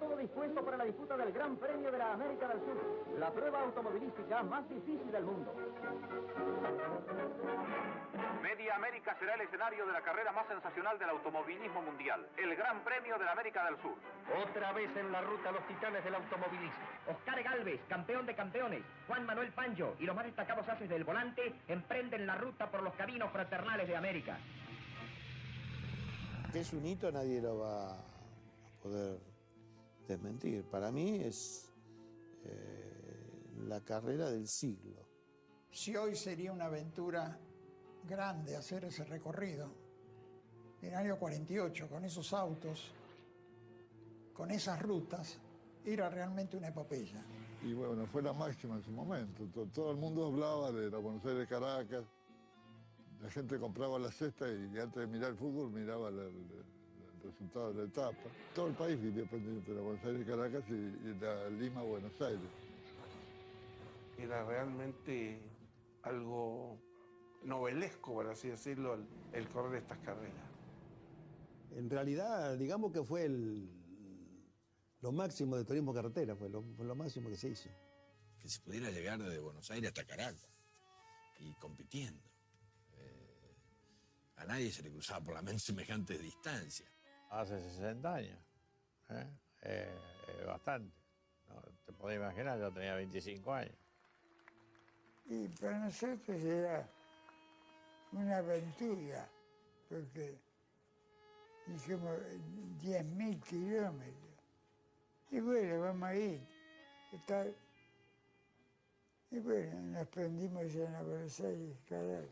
todo dispuesto para la disputa del Gran Premio de la América del Sur, la prueba automovilística más difícil del mundo. Media América será el escenario de la carrera más sensacional del automovilismo mundial, el Gran Premio de la América del Sur. Otra vez en la ruta los titanes del automovilismo. Oscar Gálvez, campeón de campeones, Juan Manuel Fangio y los más destacados haces del volante emprenden la ruta por los caminos fraternales de América. Es un hito, nadie lo va a poder desmentir. Para mí es la carrera del siglo. Si hoy sería una aventura grande hacer ese recorrido, en el año 48, con esos autos, con esas rutas, era realmente una epopeya. Y bueno, fue la máxima en su momento. Todo el mundo hablaba de la Buenos Aires-Caracas. La gente compraba la cesta y antes de mirar el fútbol miraba el resultado de la etapa. Todo el país vivía pendiente de la Buenos Aires-Caracas y la Lima-Buenos Aires. Era realmente algo novelesco, por así decirlo, el correr estas carreras. En realidad, digamos que fue lo máximo de turismo carretera, fue lo máximo que se hizo. Que se pudiera llegar desde Buenos Aires hasta Caracas y compitiendo. A nadie se le cruzaba por la mente semejantes distancias. Hace 60 años, bastante. No te podés imaginar, yo tenía 25 años. Y para nosotros era una aventura, porque dijimos 10.000 kilómetros. Y bueno, vamos a ir. Y bueno, nos prendimos ya en la Buenos Aires, Caracas.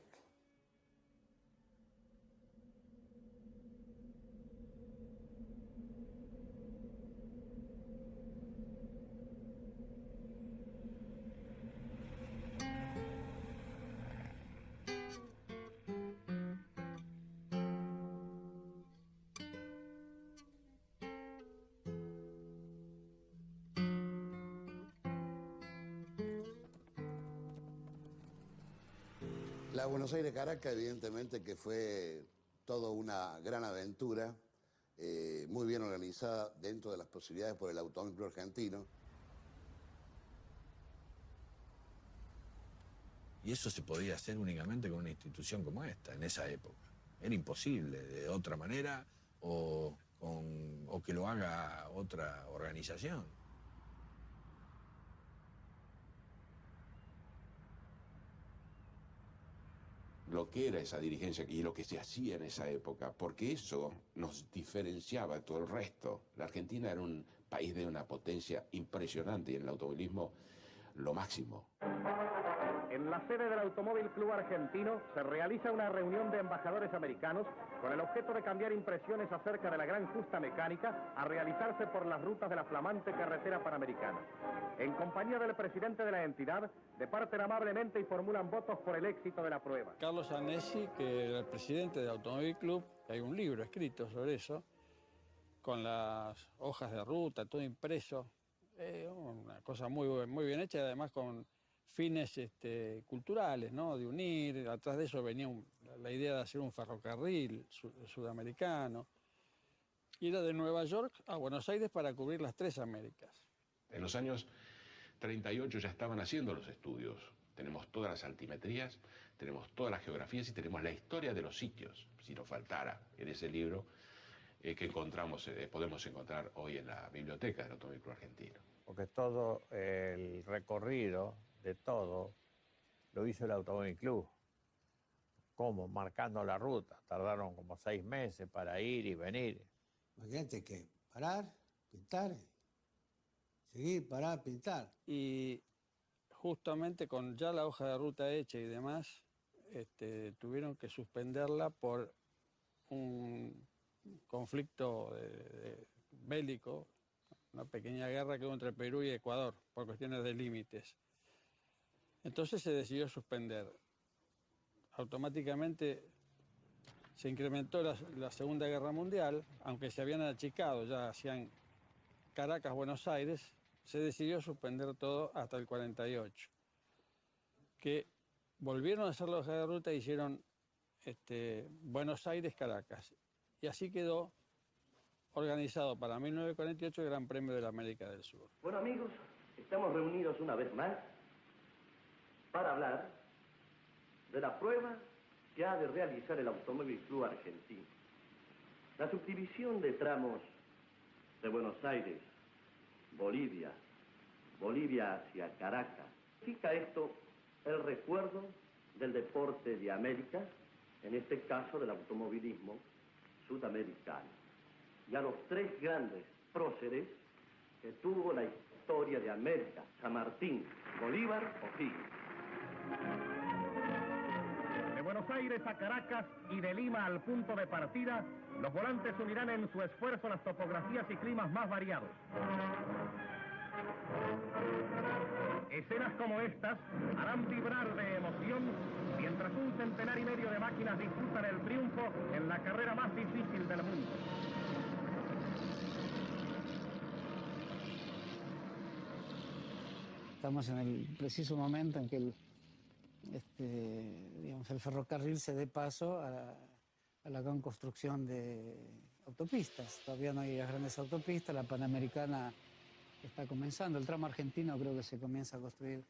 La Buenos Aires-Caracas, evidentemente que fue toda una gran aventura, muy bien organizada dentro de las posibilidades por el Automóvil Club Argentino. Y eso se podía hacer únicamente con una institución como esta, en esa época. Era imposible de otra manera o que lo haga otra organización. Lo que era esa dirigencia y lo que se hacía en esa época, porque eso nos diferenciaba de todo el resto. La Argentina era un país de una potencia impresionante y en el automovilismo lo máximo. En la sede del Automóvil Club Argentino se realiza una reunión de embajadores americanos con el objeto de cambiar impresiones acerca de la gran justa mecánica a realizarse por las rutas de la flamante carretera panamericana. En compañía del presidente de la entidad, departen amablemente y formulan votos por el éxito de la prueba. Carlos Anesi, que era el presidente del Automóvil Club, hay un libro escrito sobre eso, con las hojas de ruta, todo impreso, una cosa muy bien hecha, además con fines culturales, ¿no? De unir. Atrás de eso venía la idea de hacer un ferrocarril sudamericano. Ir de Nueva York a Buenos Aires para cubrir las tres Américas. En los años 38 ya estaban haciendo los estudios. Tenemos todas las altimetrías, tenemos todas las geografías y tenemos la historia de los sitios, si nos faltara, en ese libro que encontramos, podemos encontrar hoy en la biblioteca del Automóvil Club Argentino. Porque todo el recorrido de todo lo hizo el Automóvil Club. ¿Cómo? Marcando la ruta. Tardaron como 6 meses para ir y venir. Imagínate que parar, pintar, seguir, parar, pintar. Y justamente con ya la hoja de ruta hecha y demás, tuvieron que suspenderla por un conflicto bélico, una pequeña guerra que hubo entre Perú y Ecuador, por cuestiones de límites. Entonces se decidió suspender. Automáticamente se incrementó la Segunda Guerra Mundial, aunque se habían achicado, ya hacían Caracas-Buenos Aires, se decidió suspender todo hasta el 48. Que volvieron a hacer la hoja de ruta e hicieron Buenos Aires-Caracas. Y así quedó organizado para 1948 el Gran Premio de la América del Sur. Bueno, amigos, estamos reunidos una vez más para hablar de la prueba que ha de realizar el Automóvil Club Argentino. La subdivisión de tramos de Buenos Aires, Bolivia hacia Caracas. Significa esto el recuerdo del deporte de América, en este caso del automovilismo sudamericano, y a los tres grandes próceres que tuvo la historia de América: San Martín, Bolívar, O'Higgins. De Buenos Aires a Caracas y de Lima al punto de partida, los volantes unirán en su esfuerzo las topografías y climas más variados. Escenas como estas harán vibrar de emoción mientras 1,5 centenar de máquinas disputan el triunfo en la carrera más difícil del mundo. Estamos en el preciso momento en que el ferrocarril se dé paso a la gran construcción de autopistas. Todavía no hay grandes autopistas, la Panamericana está comenzando, el tramo argentino creo que se comienza a construir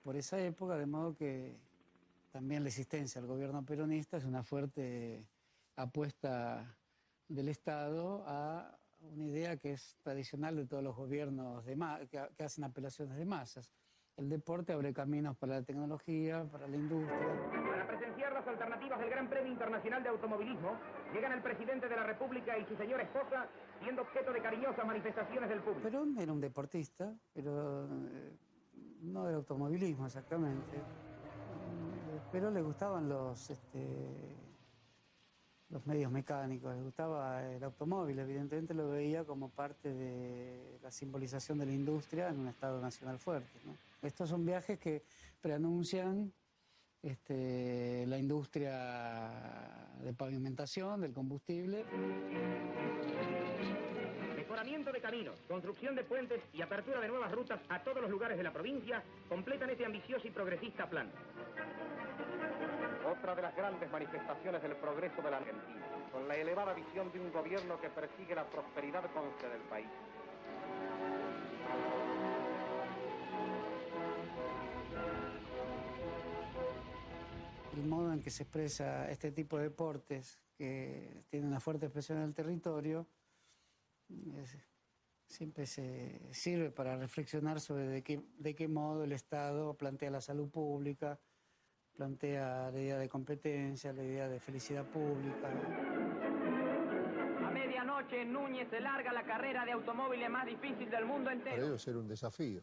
por esa época, de modo que también la existencia del gobierno peronista es una fuerte apuesta del Estado a una idea que es tradicional de todos los gobiernos que hacen apelaciones de masas. El deporte abre caminos para la tecnología, para la industria. Para presenciar las alternativas del Gran Premio Internacional de Automovilismo, llegan el presidente de la República y su señora esposa, siendo objeto de cariñosas manifestaciones del público. Perón era un deportista, pero no del automovilismo exactamente. Pero le gustaban los medios mecánicos, le gustaba el automóvil, evidentemente lo veía como parte de la simbolización de la industria en un Estado nacional fuerte, ¿no? Estos son viajes que preanuncian la industria de pavimentación, del combustible. Mejoramiento de caminos, construcción de puentes y apertura de nuevas rutas a todos los lugares de la provincia completan este ambicioso y progresista plan. Otra de las grandes manifestaciones del progreso de la Argentina, con la elevada visión de un gobierno que persigue la prosperidad constante del país. El modo en que se expresa este tipo de deportes, que tiene una fuerte expresión en el territorio, siempre se sirve para reflexionar sobre de qué modo el Estado plantea la salud pública, plantea la idea de competencia, la idea de felicidad pública. A medianoche en Núñez se larga la carrera de automóviles más difícil del mundo entero. Para ellos era un desafío.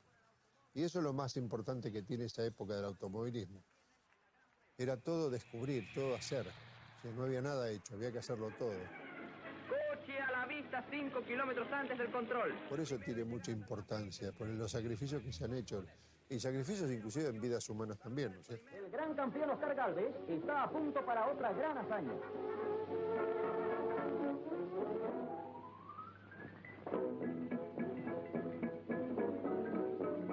Y eso es lo más importante que tiene esa época del automovilismo. Era todo descubrir, todo hacer. O sea, no había nada hecho, había que hacerlo todo. Coche a la vista 5 kilómetros antes del control. Por eso tiene mucha importancia, por los sacrificios que se han hecho. Y sacrificios inclusive en vidas humanas también, ¿no es cierto? El gran campeón Oscar Gálvez está a punto para otra gran hazaña.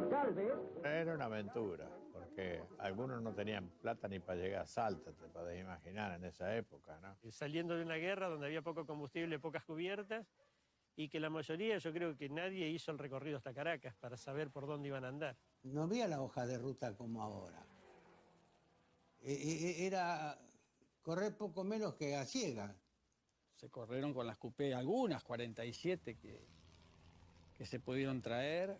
Gálvez. Era una aventura, porque algunos no tenían plata ni para llegar a Salta, te podés imaginar, en esa época, ¿no? Saliendo de una guerra donde había poco combustible, pocas cubiertas, y que la mayoría, yo creo que nadie hizo el recorrido hasta Caracas para saber por dónde iban a andar. No había la hoja de ruta como ahora. Era correr poco menos que a ciegas. Se corrieron con las coupé, algunas 47 que se pudieron traer,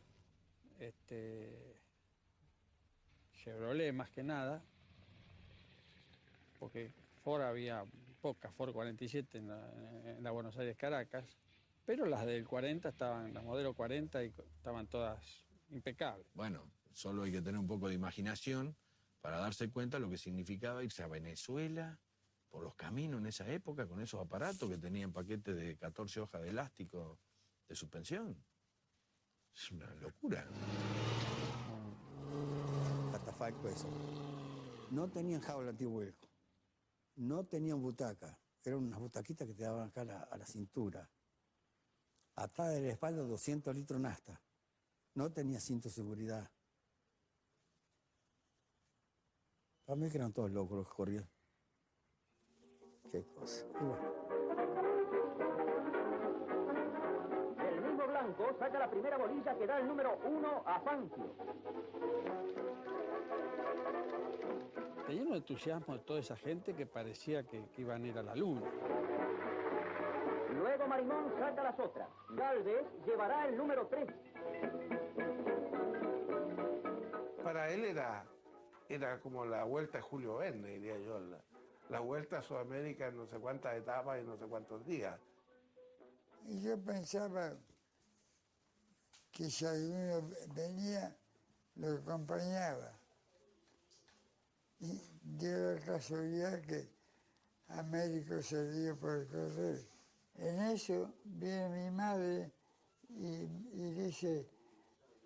Chevrolet más que nada, porque Ford había pocas, Ford 47 en la Buenos Aires Caracas, pero las del 40 estaban, las modelo 40 y estaban todas impecables. Bueno, solo hay que tener un poco de imaginación para darse cuenta lo que significaba irse a Venezuela por los caminos en esa época con esos aparatos que tenían paquetes de 14 hojas de elástico de suspensión. Es una locura. Catafalco eso. No tenían jaula antivuelco, no tenían butaca, eran unas butaquitas que te daban acá a la cintura. Atrás de la espalda 200 litros nafta. No tenía cinto de seguridad. Para mí que eran todos locos los que corrían. Qué cosa. Y bueno. arrancó, saca la primera bolilla que da el número 1 a Fangio. Te lleno de entusiasmo de toda esa gente que parecía que iban a ir a la luna. Luego Marimón saca las otras. Galvez llevará el número 3. Para él era como la vuelta de Julio Verne, diría yo. La vuelta a Sudamérica en no sé cuántas etapas y no sé cuántos días. Y yo pensaba que si alguno venía, lo acompañaba. Y dio la casualidad que Américo salió por correr. En eso viene mi madre y dice,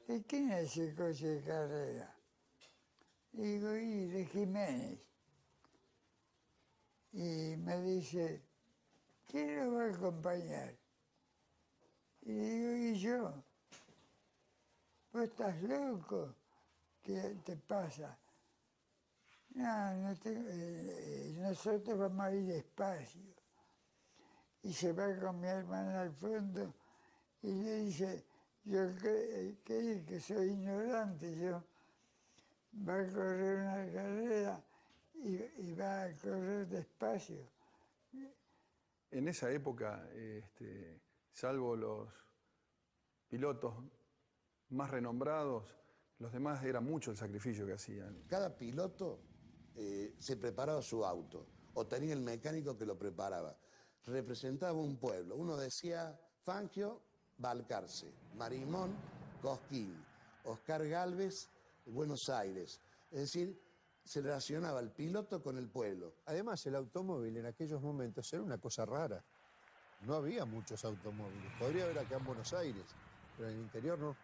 ¿de quién es ese coche de carrera? Y digo, y de Jiménez. Y me dice, ¿quién lo va a acompañar? Y digo, ¿y yo? ¿Vos estás loco? ¿Qué te pasa? No nosotros vamos a ir despacio. Y se va con mi hermana al fondo y le dice, yo creo que soy ignorante, yo va a correr una carrera y va a correr despacio. En esa época, salvo los pilotos más renombrados, los demás era mucho el sacrificio que hacían. Cada piloto se preparaba su auto o tenía el mecánico que lo preparaba. Representaba un pueblo. Uno decía Fangio, Balcarce, Marimón, Cosquín, Oscar Galvez, Buenos Aires. Es decir, se relacionaba el piloto con el pueblo. Además, el automóvil en aquellos momentos era una cosa rara. No había muchos automóviles. Podría haber acá en Buenos Aires, pero en el interior no.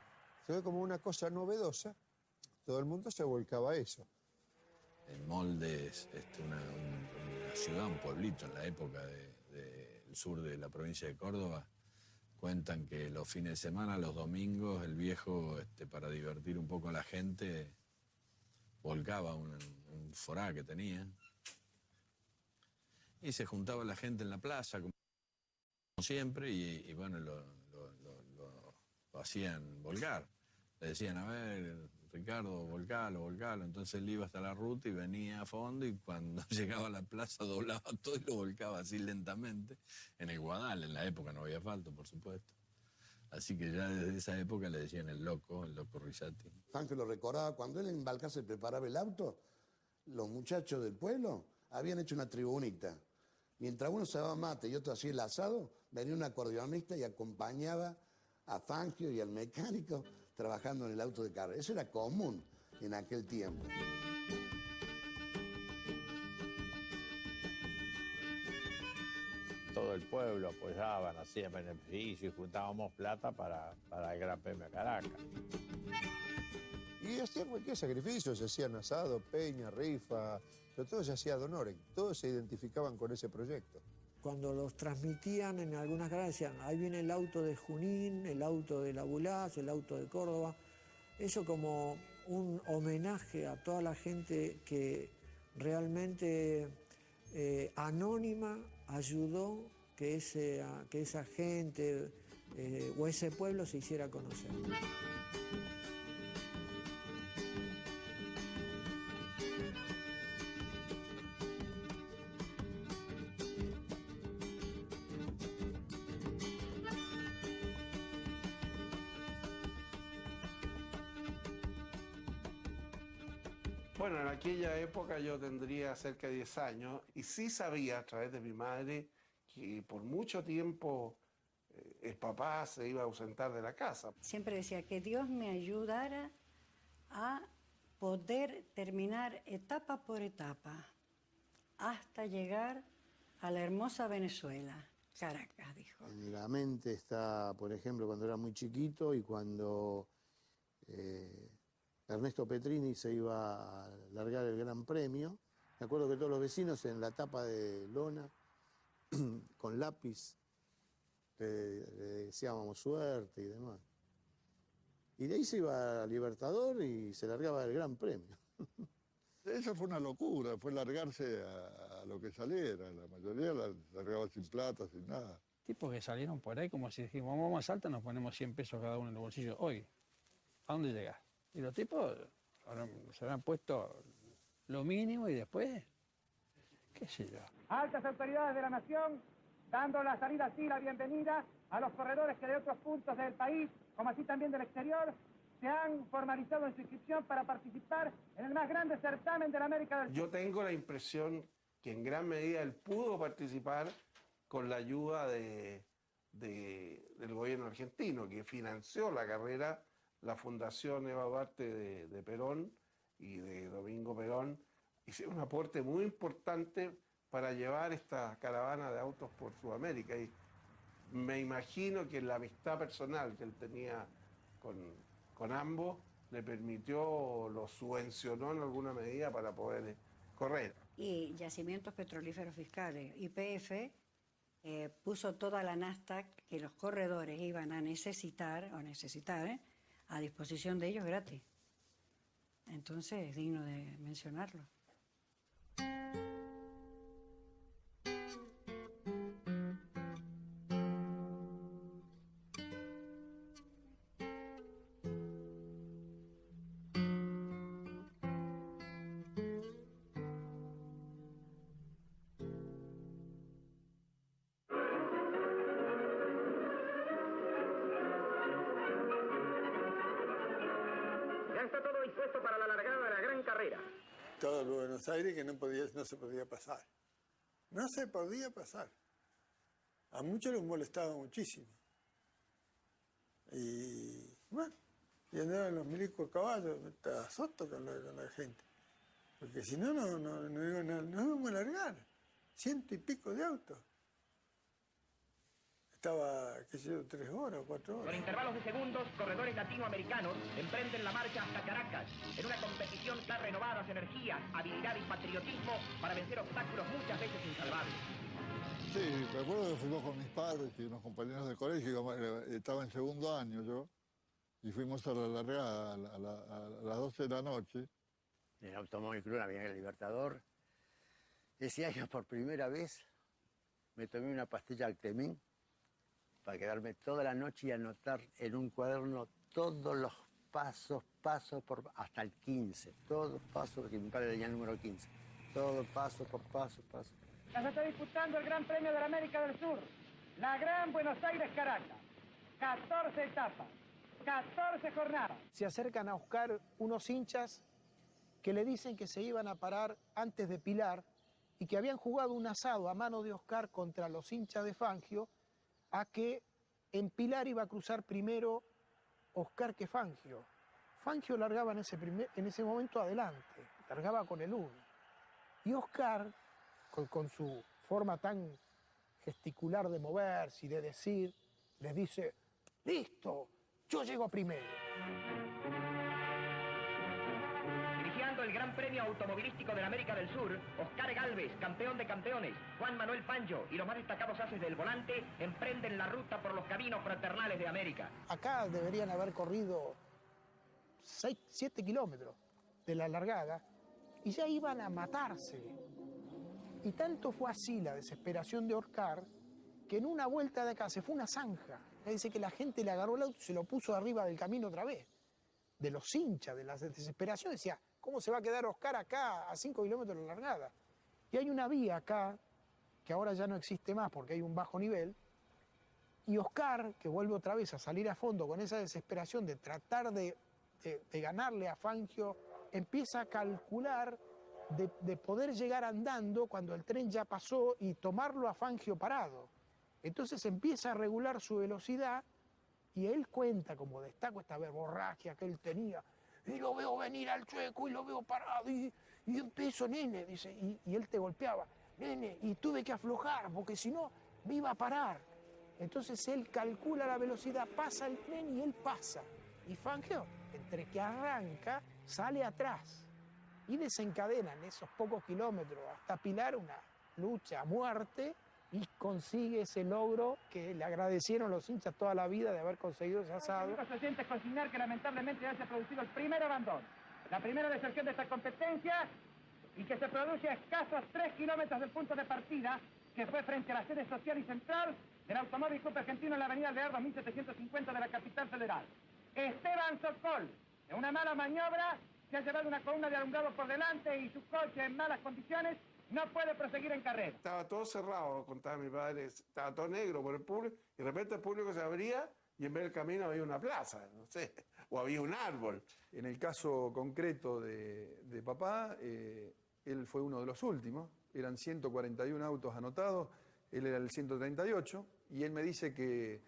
Se ve como una cosa novedosa. Todo el mundo se volcaba a eso. En Moldes, una ciudad, un pueblito en la época del sur de la provincia de Córdoba, cuentan que los fines de semana, los domingos, el viejo, para divertir un poco a la gente, volcaba un forá que tenía. Y se juntaba la gente en la plaza, como siempre, y bueno, lo hacían volcar. Le decían, a ver, Ricardo, volcalo. Entonces él iba hasta la ruta y venía a fondo, y cuando llegaba a la plaza doblaba todo y lo volcaba así lentamente. En el Guadal, en la época no había asfalto, por supuesto. Así que ya desde esa época le decían el loco Rizzati. Fangio lo recordaba, cuando él en Balcarce preparaba el auto, los muchachos del pueblo habían hecho una tribunita. Mientras uno se daba mate y otro hacía el asado, venía un acordeonista y acompañaba a Fangio y al mecánico trabajando en el auto de carrera. Eso era común en aquel tiempo. Todo el pueblo apoyaban, hacían beneficio y juntábamos plata para el Gran Premio de Caracas. Y hacían cualquier sacrificio, se hacían asado, peña, rifa, pero todo se hacía ad honorem, todos se identificaban con ese proyecto. Cuando los transmitían en algunas carreras decían, ahí viene el auto de Junín, el auto de La Bulaz, el auto de Córdoba. Eso como un homenaje a toda la gente que realmente anónima ayudó que esa gente o ese pueblo se hiciera conocer. Bueno, en aquella época yo tendría cerca de 10 años y sí sabía a través de mi madre que por mucho tiempo el papá se iba a ausentar de la casa. Siempre decía que Dios me ayudara a poder terminar etapa por etapa hasta llegar a la hermosa Venezuela, Caracas, dijo. En la mente está, por ejemplo, cuando era muy chiquito y cuando Ernesto Petrini se iba a largar el Gran Premio. Me acuerdo que todos los vecinos en la tapa de lona, con lápiz, le deseábamos suerte y demás. Y de ahí se iba a Libertador y se largaba el Gran Premio. Eso fue una locura, fue largarse a lo que saliera. La mayoría la largaba sin plata, sin nada. Tipos que salieron por ahí como si dijimos, vamos a Salta, nos ponemos 100 pesos cada uno en el bolsillo. Hoy, ¿a dónde llegás? Y los tipos se habían puesto lo mínimo y después, qué sé yo. Altas autoridades de la nación, dando la salida así, la bienvenida a los corredores que de otros puntos del país, como así también del exterior, se han formalizado en su inscripción para participar en el más grande certamen de la América del Sur. Yo tengo la impresión que en gran medida él pudo participar con la ayuda del gobierno argentino, que financió la carrera, la Fundación Eva Duarte de Perón y de Domingo Perón, hicieron un aporte muy importante para llevar esta caravana de autos por Sudamérica. Y me imagino que la amistad personal que él tenía con ambos le permitió, lo subvencionó en alguna medida para poder correr. Y Yacimientos Petrolíferos Fiscales, YPF, puso toda la nafta que los corredores iban a necesitar a disposición de ellos gratis. Entonces es digno de mencionarlo. Todo el Buenos Aires que no se podía pasar. No se podía pasar. A muchos les molestaba muchísimo. Y bueno, y andaban los milicos a caballo, estaba soto con la gente. Porque si no, no íbamos a largar. 100 y pico de autos. Estaba, qué sé yo, 3 horas o 4 horas. Con intervalos de segundos, corredores latinoamericanos emprenden la marcha hasta Caracas, en una competición que da renovadas energías, habilidad y patriotismo para vencer obstáculos muchas veces insalvables. Sí, recuerdo que fuimos con mis padres y unos compañeros de colegio, estaba en segundo año yo, y fuimos a la largada a las 12 de la noche. En el Automóvil Club, en la Avenida Libertador, ese año por primera vez me tomé una pastilla Altemín para quedarme toda la noche y anotar en un cuaderno todos los pasos hasta el 15. Todos pasos, porque mi padre tenía el número 15. Todo paso por paso. Ya se está disputando el Gran Premio de la América del Sur. La Gran Buenos Aires-Caracas. 14 etapas, 14 jornadas. Se acercan a Oscar unos hinchas que le dicen que se iban a parar antes de Pilar y que habían jugado un asado a mano de Oscar contra los hinchas de Fangio, a que en Pilar iba a cruzar primero Oscar que Fangio. Fangio largaba en ese momento adelante, largaba con el 1. Y Oscar, con su forma tan gesticular de moverse y de decir, les dice, listo, yo llego primero. El Gran Premio Automovilístico de la América del Sur, Oscar Gálvez, campeón de campeones, Juan Manuel Fangio y los más destacados haces del volante emprenden la ruta por los caminos fraternales de América. Acá deberían haber corrido 7 kilómetros de la largada y ya iban a matarse. Y tanto fue así la desesperación de Oscar que en una vuelta de acá se fue una zanja. Dice que la gente le agarró el auto y se lo puso arriba del camino otra vez. De los hinchas, de la desesperación, decía, ¿cómo se va a quedar Oscar acá a 5 kilómetros de la largada? Y hay una vía acá, que ahora ya no existe más porque hay un bajo nivel, y Oscar, que vuelve otra vez a salir a fondo con esa desesperación de tratar de ganarle a Fangio, empieza a calcular de poder llegar andando cuando el tren ya pasó y tomarlo a Fangio parado. Entonces empieza a regular su velocidad y él cuenta, como destaco esta verborragia que él tenía, y lo veo venir al chueco y lo veo parado y empiezo, nene, dice, y él te golpeaba, nene, y tuve que aflojar porque si no me iba a parar. Entonces él calcula la velocidad, pasa el tren y él pasa. Y Fangio, entre que arranca, sale atrás y desencadena en esos pocos kilómetros hasta Pilar una lucha a muerte y consigue ese logro que le agradecieron los hinchas toda la vida de haber conseguido ese asado. Los oyentes consignar que lamentablemente ya se ha producido el primer abandono, la primera deserción de esta competencia y que se produce a escasos 3 kilómetros del punto de partida que fue frente a la sede social y central del Automóvil Club Argentino en la avenida Alvear 2750 de la capital federal. Esteban Sokol, en una mala maniobra, se ha llevado una columna de alumbrado por delante y su coche en malas condiciones no puede proseguir en carrera. Estaba todo cerrado, contaba mi padre, estaba todo negro por el público, y de repente el público se abría y en vez del camino había una plaza, no sé, o había un árbol. En el caso concreto de papá, él fue uno de los últimos, eran 141 autos anotados, él era el 138, y él me dice que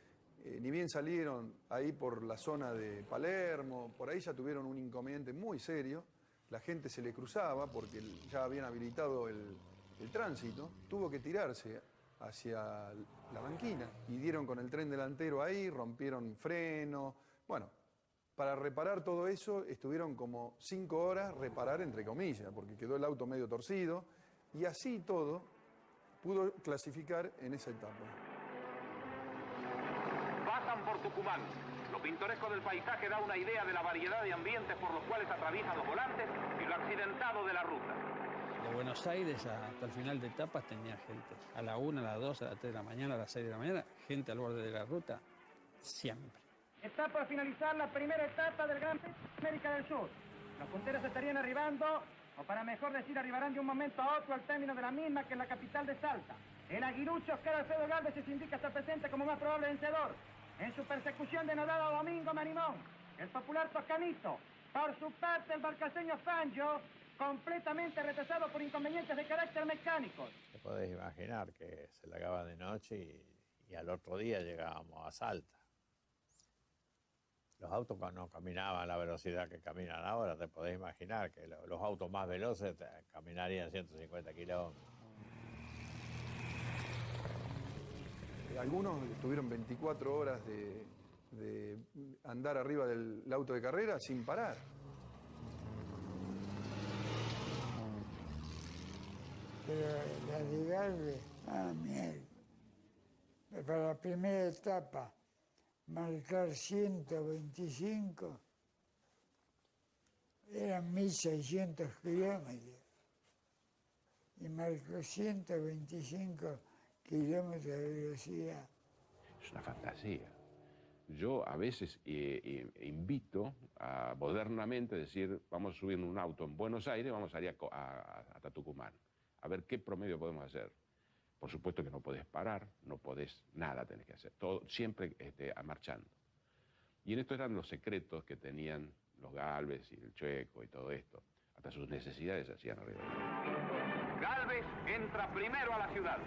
ni bien salieron ahí por la zona de Palermo, por ahí ya tuvieron un inconveniente muy serio, la gente se le cruzaba porque ya habían habilitado el tránsito, tuvo que tirarse hacia la banquina y dieron con el tren delantero ahí, rompieron freno. Bueno, para reparar todo eso estuvieron como 5 horas, reparar entre comillas, porque quedó el auto medio torcido y así todo pudo clasificar en esa etapa. Pasan por Tucumán. Lo pintoresco del paisaje da una idea de la variedad de ambientes por los cuales atraviesan los volantes y lo accidentado de la ruta. De Buenos Aires hasta el final de etapas tenía gente. A la 1, a las 2, a las 3 de la mañana, a las 6 de la mañana, gente al borde de la ruta, siempre. Está por finalizar la primera etapa del Gran Premio de América del Sur. Los punteros estarían arribando, o para mejor decir, arribarán de un momento a otro al término de la misma, que es la capital de Salta. El aguilucho Oscar Alfredo Galvez se indica estar presente como más probable vencedor. En su persecución denodado Domingo Marimón, el popular Toscanito. Por su parte, el barcaseño Fangio, completamente retrasado por inconvenientes de carácter mecánico. Te podés imaginar que se largaba de noche y al otro día llegábamos a Salta. Los autos no caminaban a la velocidad que caminan ahora, te podés imaginar que los autos más veloces caminarían 150 kilómetros. Algunos tuvieron 24 horas de andar arriba del auto de carrera sin parar. Pero la de Galvez, mierda. Para la primera etapa, marcar 125, eran 1.600 kilómetros. Y marcó 125 kilómetros de velocidad. Es una fantasía. Yo a veces invito a modernamente decir, vamos a subir un auto en Buenos Aires, vamos a ir hasta Tucumán, a ver qué promedio podemos hacer. Por supuesto que no podés parar, no podés nada, tenés que hacer, todo siempre marchando. Y en esto eran los secretos que tenían los Galvez y el Chueco y todo esto. Hasta sus necesidades se hacían arriba. Galvez entra primero a la ciudad.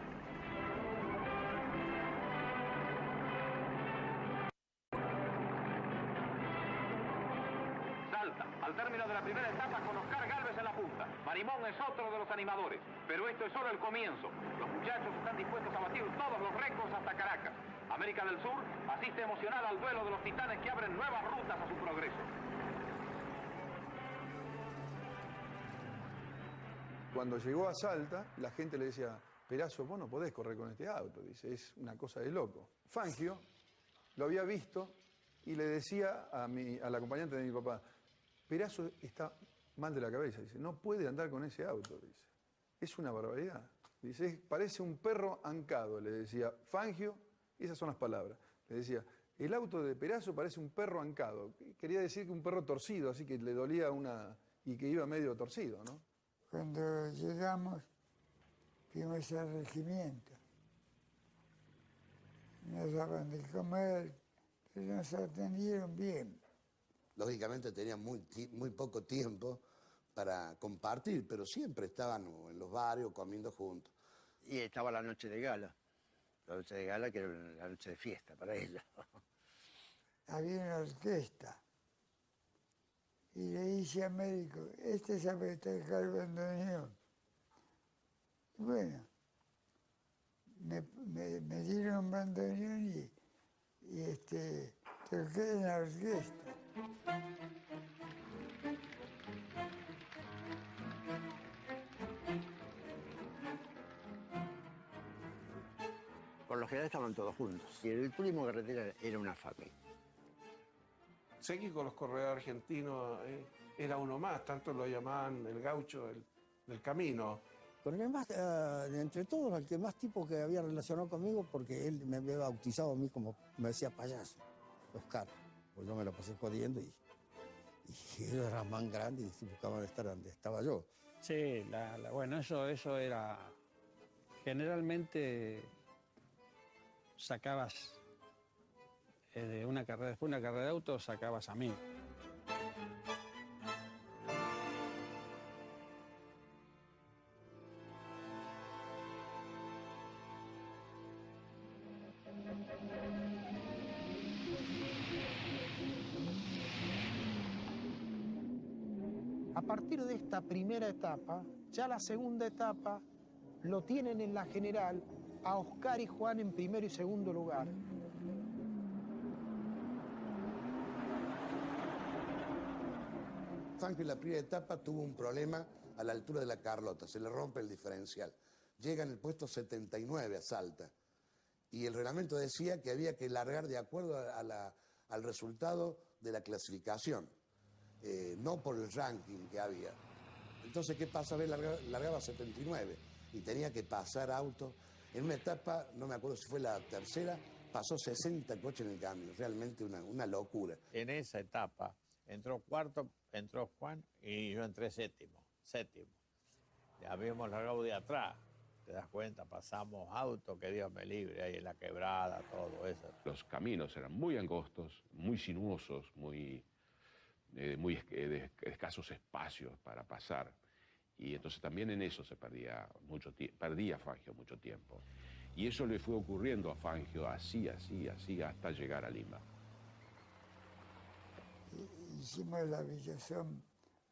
Al término de la primera etapa con Oscar Galvez en la punta. Marimón es otro de los animadores, pero esto es solo el comienzo. Los muchachos están dispuestos a batir todos los récords hasta Caracas. América del Sur asiste emocionada al duelo de los titanes que abren nuevas rutas a su progreso. Cuando llegó a Salta, la gente le decía, Perazo, vos no podés correr con este auto, dice, es una cosa de loco. Fangio lo había visto y le decía al acompañante de mi papá, Perazo está mal de la cabeza, dice, no puede andar con ese auto, dice. Es una barbaridad. Dice, parece un perro ancado, le decía Fangio, esas son las palabras. Le decía, el auto de Perazo parece un perro ancado. Quería decir que un perro torcido, así que le dolía y que iba medio torcido, ¿no? Cuando llegamos, fuimos al regimiento. Nos daban de comer, pero nos atendieron bien. Lógicamente tenían muy poco tiempo para compartir, pero siempre estaban en los barrios comiendo juntos. Y estaba la noche de gala. La noche de gala que era la noche de fiesta para ellos. Había una orquesta. Y le dije a médico, sabe tocar el bandoneón. Bueno, me dieron un bandoneón y toqué en la orquesta. Por lo general estaban todos juntos. Y el turismo carretera era una familia. Sé que con los corredores argentinos era uno más, tanto lo llamaban el gaucho del camino. Con el que más, entre todos, el que más tipo que había relacionado conmigo, porque él me había bautizado a mí como, me decía payaso, Oscar. Pues yo me lo pasé jodiendo y ellos eran más grandes y buscaban estar donde estaba yo. Sí, bueno, eso era... Generalmente sacabas de una carrera, después de una carrera de auto, sacabas a mí. A partir de esta primera etapa, ya la segunda etapa lo tienen en la general a Oscar y Juan en primero y segundo lugar. Fangio en la primera etapa tuvo un problema a la altura de la Carlota, se le rompe el diferencial. Llega en el puesto 79 a Salta y el reglamento decía que había que largar de acuerdo al resultado de la clasificación, no por el ranking que había. Entonces, ¿qué pasa? Largaba 79 y tenía que pasar auto. En una etapa, no me acuerdo si fue la tercera, pasó 60 coches en el camino, realmente una locura. En esa etapa entró cuarto, entró Juan y yo entré séptimo. Ya habíamos largado de atrás, te das cuenta, pasamos auto, que Dios me libre, ahí en la quebrada, todo eso. Los caminos eran muy angostos, muy sinuosos, muy de escasos espacios para pasar. Y entonces también en eso se perdía Fangio mucho tiempo. Y eso le fue ocurriendo a Fangio así, hasta llegar a Lima. Hicimos la Villazón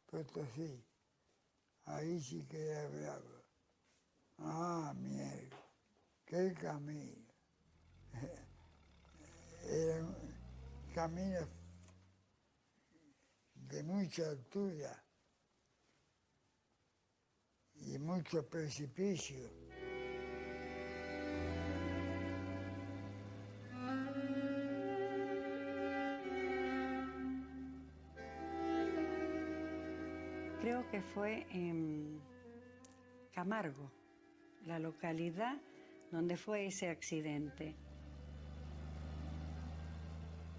Potosí. Ahí sí que era bravo. Ah, mierda, qué camino. Eran caminos de mucha altura y mucho precipicio. Creo que fue en Camargo, la localidad donde fue ese accidente.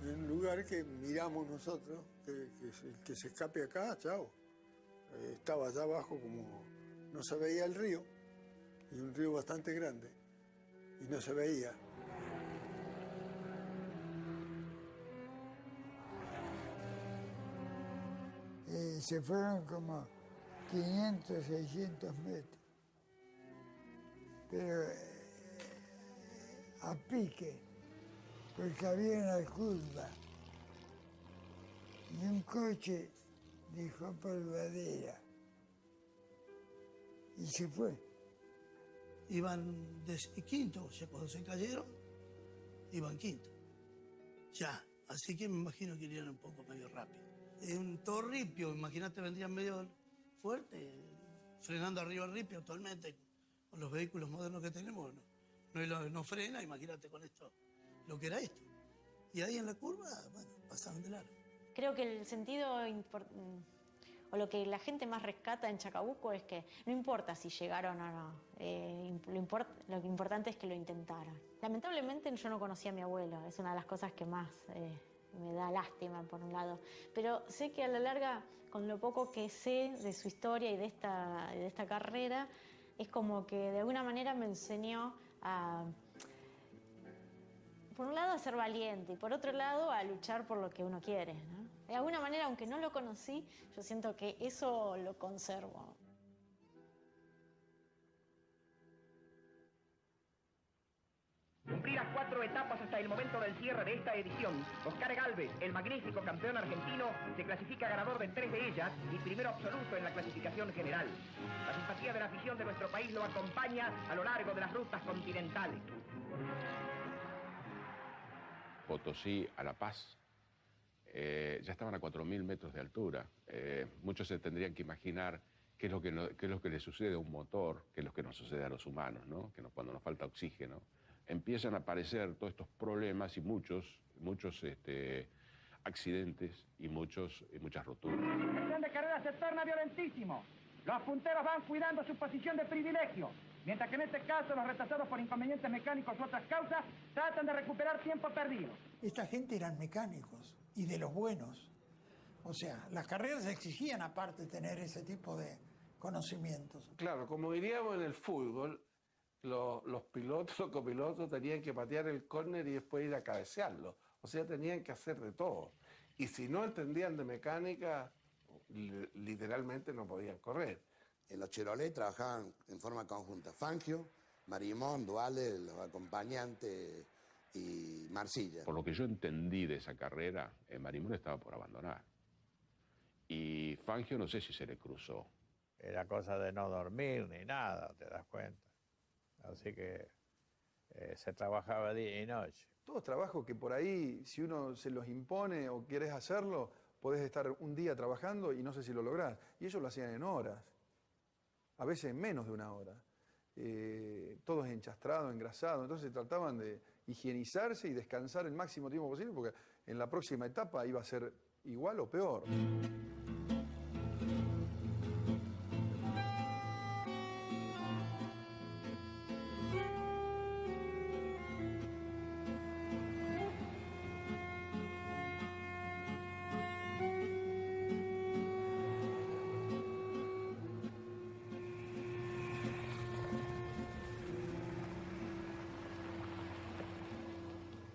En un lugar que miramos nosotros, que se escape acá, chao. Estaba allá abajo como no se veía el río, y un río bastante grande, y no se veía. Se fueron como 500, 600 metros. Pero a pique, porque había una curva. Y un coche dejó polvadera. Y se fue. Iban quinto, cuando se cayeron, iban quinto. Ya, así que me imagino que irían un poco medio rápido. Todo ripio, imagínate, vendrían medio fuerte, frenando arriba el ripio actualmente, con los vehículos modernos que tenemos, no frena, imagínate con esto, lo que era esto. Y ahí en la curva, bueno, pasaron de largo. Creo que el sentido, o lo que la gente más rescata en Chacabuco es que no importa si llegaron o no, lo importante es que lo intentaron. Lamentablemente yo no conocí a mi abuelo, es una de las cosas que más me da lástima por un lado, pero sé que a la larga, con lo poco que sé de su historia y de esta carrera, es como que de alguna manera me enseñó a, por un lado, a ser valiente y por otro lado a luchar por lo que uno quiere, ¿no? De alguna manera, aunque no lo conocí, yo siento que eso lo conservo. Cumplidas 4 etapas hasta el momento del cierre de esta edición, Oscar Gálvez, el magnífico campeón argentino, se clasifica ganador de 3 de ellas y primero absoluto en la clasificación general. La simpatía de la afición de nuestro país lo acompaña a lo largo de las rutas continentales. Potosí a La Paz, ya estaban a 4.000 metros de altura. Muchos se tendrían que imaginar qué es lo que le sucede a un motor, qué es lo que nos sucede a los humanos, ¿no? Cuando nos falta oxígeno. Empiezan a aparecer todos estos problemas y muchos accidentes y muchas roturas. El tren de carrera se torna violentísimo. Los punteros van cuidando su posición de privilegio, mientras que en este caso los retrasados por inconvenientes mecánicos u otras causas tratan de recuperar tiempo perdido. Esta gente eran mecánicos y de los buenos. O sea, las carreras exigían aparte tener ese tipo de conocimientos. Claro, como diríamos en el fútbol, los pilotos, los copilotos tenían que patear el córner y después ir a cabecearlo. O sea, tenían que hacer de todo. Y si no entendían de mecánica, literalmente no podían correr. En los Chevrolet trabajaban en forma conjunta Fangio, Marimón, Duale, los acompañantes y Marsilla. Por lo que yo entendí de esa carrera, Marimón estaba por abandonar. Y Fangio no sé si se le cruzó. Era cosa de no dormir ni nada, te das cuenta. Así que se trabajaba día y noche. Todos trabajos que por ahí, si uno se los impone o quieres hacerlo, podés estar un día trabajando y no sé si lo lográs. Y ellos lo hacían en horas, a veces en menos de una hora. Todos enchastrados, engrasados. Entonces trataban de higienizarse y descansar el máximo tiempo posible porque en la próxima etapa iba a ser igual o peor.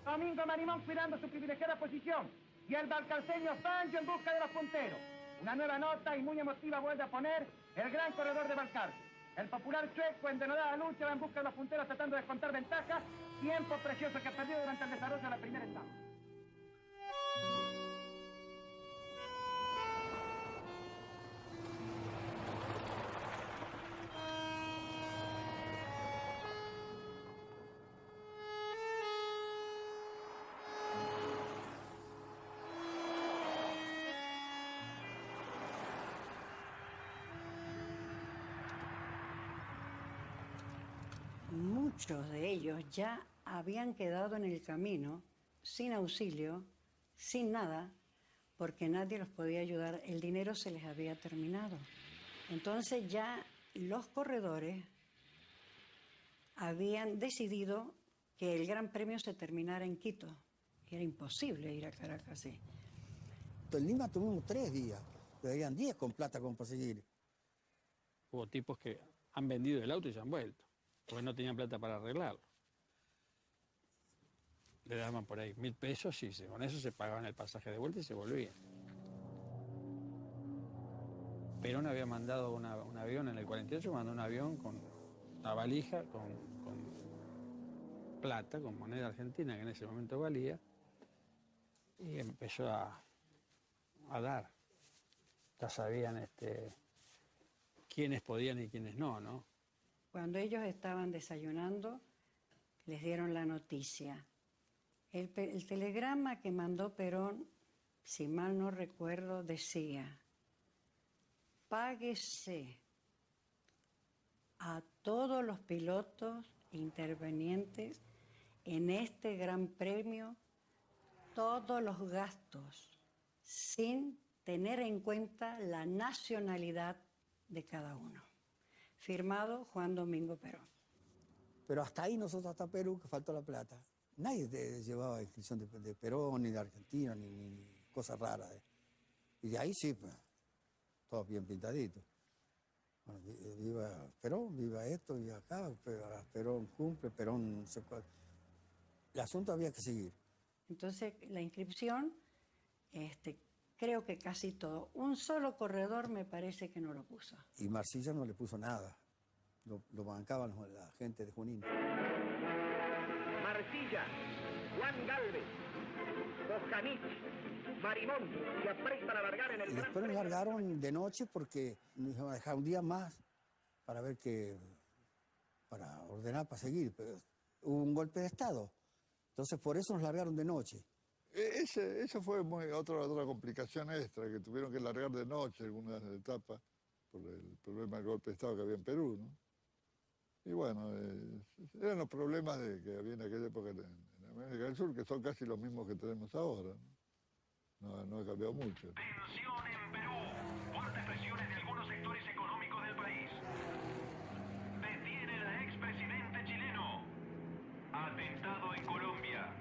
Domingo Marimón cuidando su privilegiada posición y el balcarceño Fangio en busca de los punteros. Una nueva nota y muy emotiva vuelve a poner el gran corredor de Balcarce. El popular chueco en denodada lucha va en busca de los punteros tratando de descontar ventajas, tiempo precioso que perdió durante el desarrollo de la primera etapa. Muchos de ellos ya habían quedado en el camino, sin auxilio, sin nada, porque nadie los podía ayudar. El dinero se les había terminado. Entonces ya los corredores habían decidido que el Gran Premio se terminara en Quito. Era imposible ir a Caracas así. En Lima tuvimos 3 días, pero habían 10 con plata como para seguir. Hubo tipos que han vendido el auto y se han vuelto, porque no tenían plata para arreglarlo. Le daban por ahí 1000 pesos y con eso se pagaban el pasaje de vuelta y se volvían. Perón había mandado un avión en el 48, mandó un avión con una valija, con plata, con moneda argentina que en ese momento valía, y empezó a dar. Ya sabían quiénes podían y quiénes no, ¿no? Cuando ellos estaban desayunando, les dieron la noticia. El telegrama que mandó Perón, si mal no recuerdo, decía: páguese a todos los pilotos intervenientes en este Gran Premio todos los gastos, sin tener en cuenta la nacionalidad de cada uno. Firmado Juan Domingo Perón. Pero hasta ahí nosotros, hasta Perú, que faltó la plata. Nadie llevaba inscripción de Perón, ni de Argentina, ni cosas raras. Y de ahí sí, pues, todo bien pintadito. Bueno, viva Perón, viva esto, viva acá, Perón cumple, Perón no sé cuál. El asunto había que seguir. Entonces, la inscripción, creo que casi todo. Un solo corredor me parece que no lo puso. Y Marsilla no le puso nada. Lo bancaban la gente de Junín. Marsilla, Juan Galvez, Boscanich, Marimón se aprestan a largar en el Y después nos largaron de noche porque nos iban a dejar un día más para ver para ordenar, para seguir. Pero hubo un golpe de Estado. Entonces por eso nos largaron de noche. Eso fue otra complicación extra, que tuvieron que largar de noche algunas etapas por el problema del golpe de Estado que había en Perú, ¿no? Y bueno, eran los problemas que había en aquella época en América del Sur, que son casi los mismos que tenemos ahora, ¿no? No ha cambiado mucho. Tensión en Perú. Fuertes presiones de algunos sectores sectores económicos del país. Detienen a expresidente chileno. Atentado en Colombia.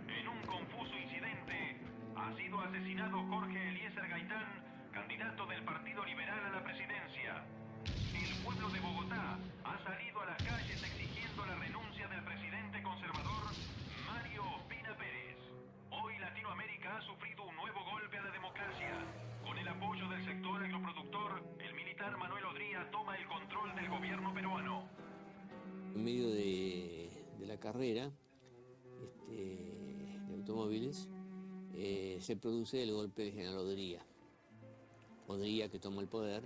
En un confuso incidente, ha sido asesinado Jorge Eliezer Gaitán, candidato del Partido Liberal a la presidencia. El pueblo de Bogotá ha salido a las calles exigiendo la renuncia del presidente conservador Mario Ospina Pérez. Hoy Latinoamérica ha sufrido un nuevo golpe a la democracia. Con el apoyo del sector agroproductor, el militar Manuel Odría toma el control del gobierno peruano. En medio de la carrera de automóviles, se produce el golpe de General Odría. Odría que toma el poder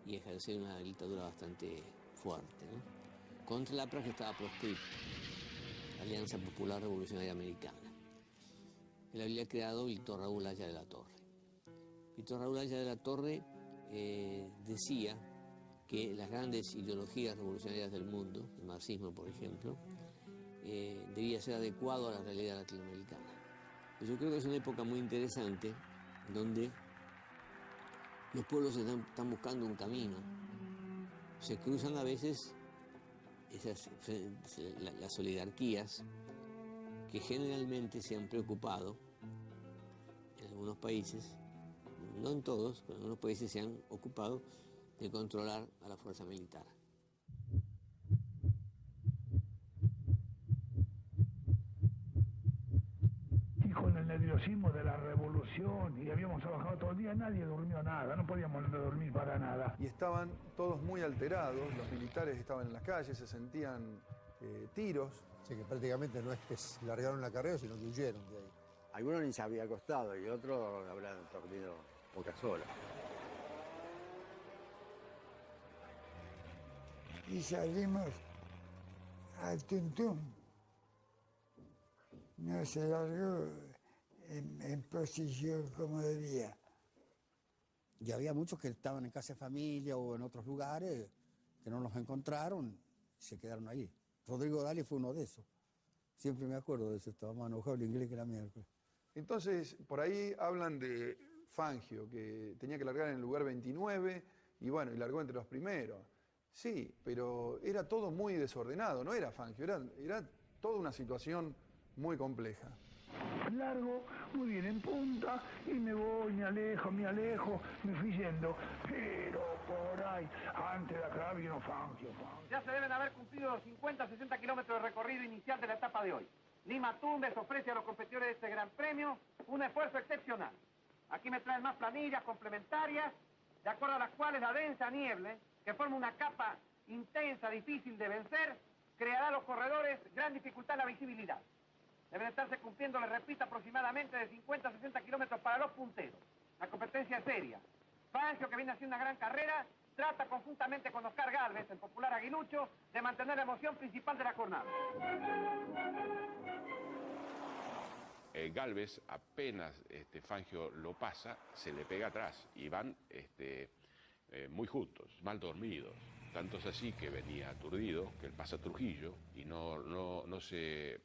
y ejerce una dictadura bastante fuerte, ¿no? Contra el APRA, que estaba proscripto, Alianza Popular Revolucionaria Americana. Él había creado Víctor Raúl Haya de la Torre. Víctor Raúl Haya de la Torre decía que las grandes ideologías revolucionarias del mundo, el marxismo por ejemplo, debía ser adecuado a la realidad latinoamericana. Yo creo que es una época muy interesante donde los pueblos están buscando un camino. Se cruzan a veces las oligarquías que generalmente se han preocupado, en algunos países, no en todos, pero en algunos países se han ocupado de controlar a la fuerza militar. Y con el nerviosismo de la revolución, y habíamos trabajado todo el día, nadie durmió nada, no podíamos dormir para nada. Y estaban todos muy alterados, los militares estaban en las calles, se sentían tiros. Sí, que prácticamente no es que largaron la carrera, sino que huyeron de ahí. Algunos ni se había acostado y otros habrán dormido pocas horas. Y salimos al Tuntún. No se largó en posición como debía. Y había muchos que estaban en casa de familia o en otros lugares que no los encontraron y se quedaron ahí. Rodrigo Dali fue uno de esos. Siempre me acuerdo de eso, estaba más enojado el inglés que la miércoles. Entonces, por ahí hablan de Fangio, que tenía que largar en el lugar 29 y bueno, y largó entre los primeros. Sí, pero era todo muy desordenado, no era Fangio, era toda una situación muy compleja. Largo, muy bien en punta, y me voy, me alejo, me fui yendo. Pero por ahí, antes de acá vino Fangio. Ya se deben haber cumplido los 50-60 kilómetros de recorrido inicial de la etapa de hoy. Lima Tumbes ofrece a los competidores de este gran premio un esfuerzo excepcional. Aquí me traen más planillas complementarias, de acuerdo a las cuales la densa niebla, que forma una capa intensa, difícil de vencer, creará a los corredores gran dificultad en la visibilidad. Deben estarse cumpliendo, les repito, aproximadamente de 50 a 60 kilómetros para los punteros. La competencia es seria. Fangio, que viene haciendo una gran carrera, trata conjuntamente con Oscar Gálvez, el popular aguilucho, de mantener la emoción principal de la jornada. Gálvez, apenas Fangio lo pasa, se le pega atrás y van muy juntos, mal dormidos. Tanto es así que venía aturdido, que él pasa Trujillo y no se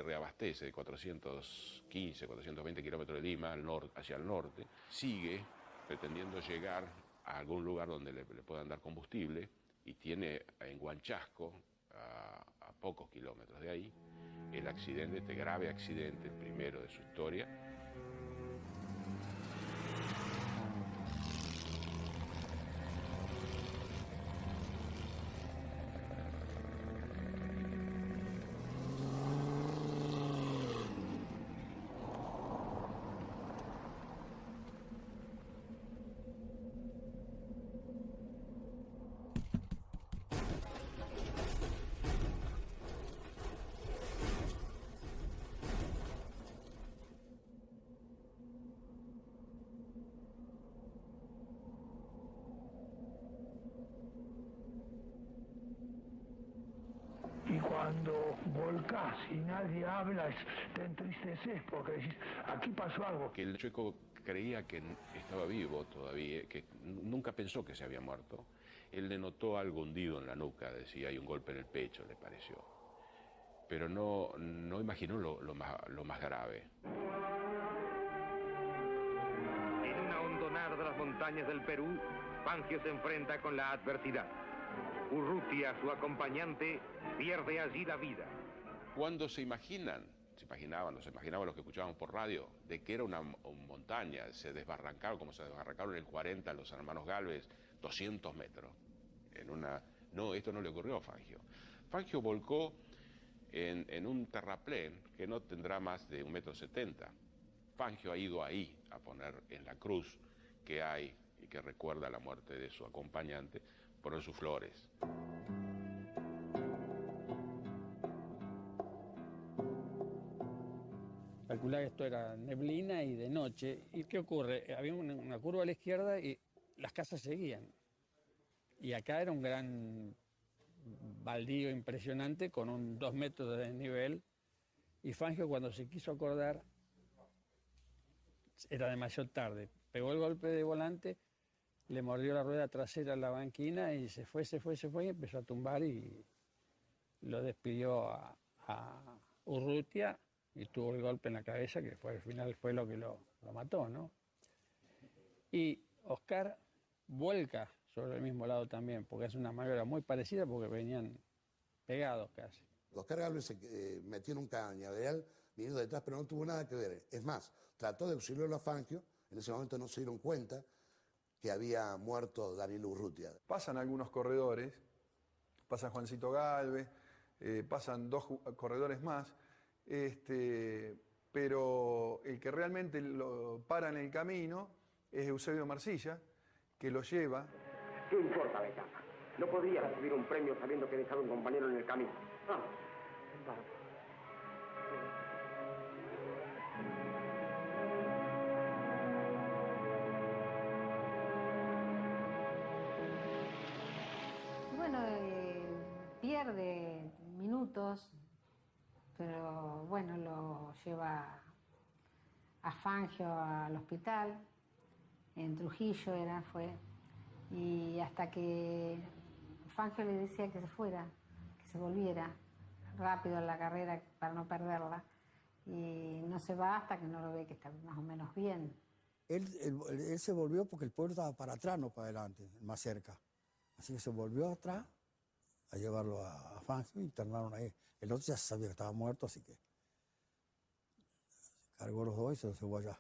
reabastece de 415, 420 kilómetros de Lima hacia el norte. Sigue pretendiendo llegar a algún lugar donde le puedan dar combustible y tiene en Huanchasco, a pocos kilómetros de ahí, el accidente, este grave accidente, el primero de su historia. Y cuando volcás y nadie habla, te entristeces porque decís, aquí pasó algo. Que el chueco creía que estaba vivo todavía, que nunca pensó que se había muerto. Él le notó algo hundido en la nuca, decía, hay un golpe en el pecho, le pareció. Pero no imaginó lo más grave. En una hondonar de las montañas del Perú, Fangio se enfrenta con la adversidad. Urrutia, su acompañante, pierde allí la vida. Cuando se imaginaban los que escuchábamos por radio, de que era una montaña, se desbarrancaron, como se desbarrancaron en el 40 los hermanos Galvez, 200 metros. No, esto no le ocurrió a Fangio. Fangio volcó en un terraplén que no tendrá más de 1,70 m. Fangio ha ido ahí a poner en la cruz que hay y que recuerda la muerte de su acompañante, poner sus flores. Calculá que esto era neblina y de noche. ¿Y qué ocurre? Había una curva a la izquierda y las casas seguían. Y acá era un gran baldío impresionante con 2 metros de desnivel. Y Fangio, cuando se quiso acordar, era demasiado tarde. Pegó el golpe de volante, le mordió la rueda trasera a la banquina y se fue y empezó a tumbar y lo despidió a Urrutia y tuvo el golpe en la cabeza, que al final fue lo que lo mató, ¿no? Y Oscar vuelca sobre el mismo lado también, porque es una maniobra muy parecida porque venían pegados casi. Oscar Galvez se metió en un cañaveral viniendo detrás, pero no tuvo nada que ver. Es más, trató de auxiliarlo a Fangio, en ese momento no se dieron cuenta que había muerto Daniel Urrutia. Pasan algunos corredores, pasa Juancito Galvez, pasan 2 corredores más, pero el que realmente lo para en el camino es Eusebio Marcilla, que lo lleva. ¿Qué importa la etapa? No podría recibir un premio sabiendo que he dejado un compañero en el camino. Vamos. Bueno, pierde minutos, pero bueno, lo lleva a Fangio al hospital, en Trujillo fue, y hasta que Fangio le decía que se fuera, que se volviera rápido a la carrera para no perderla, y no se va hasta que no lo ve que está más o menos bien. Él se volvió porque el pueblo estaba para atrás, no para adelante, más cerca. Así que se volvió atrás a llevarlo a Fangio y internaron ahí. El otro ya sabía que estaba muerto, así que cargó los 2 y se los llevó allá.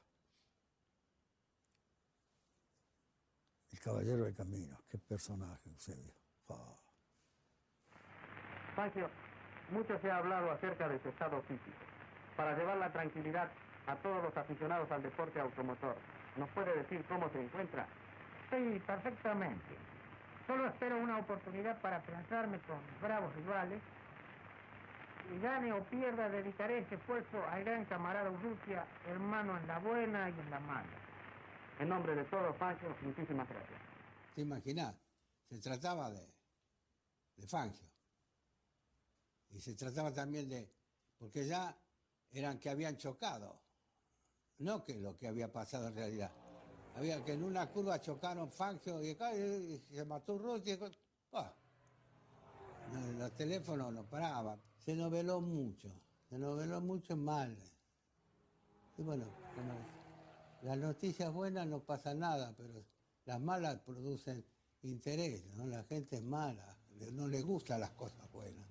El caballero del camino, qué personaje, Eusebio. Fangio, mucho se ha hablado acerca de su estado físico. Para llevar la tranquilidad a todos los aficionados al deporte automotor, ¿nos puede decir cómo se encuentra? Sí, perfectamente. Solo espero una oportunidad para enfrentarme con bravos rivales. Y gane o pierda, dedicaré este esfuerzo al gran camarada Urrutia, hermano en la buena y en la mala. En nombre de todos, Fangio, muchísimas gracias. ¿Te imaginas? Se trataba de Fangio. Y se trataba también porque ya eran que habían chocado, no que lo que había pasado en realidad. Había que en una curva chocaron Fangio y se mató Urrutia. Los teléfonos no paraban. Se noveló mucho mal. Y bueno, las noticias buenas no pasa nada, pero las malas producen interés, ¿no? La gente es mala, no le gustan las cosas buenas.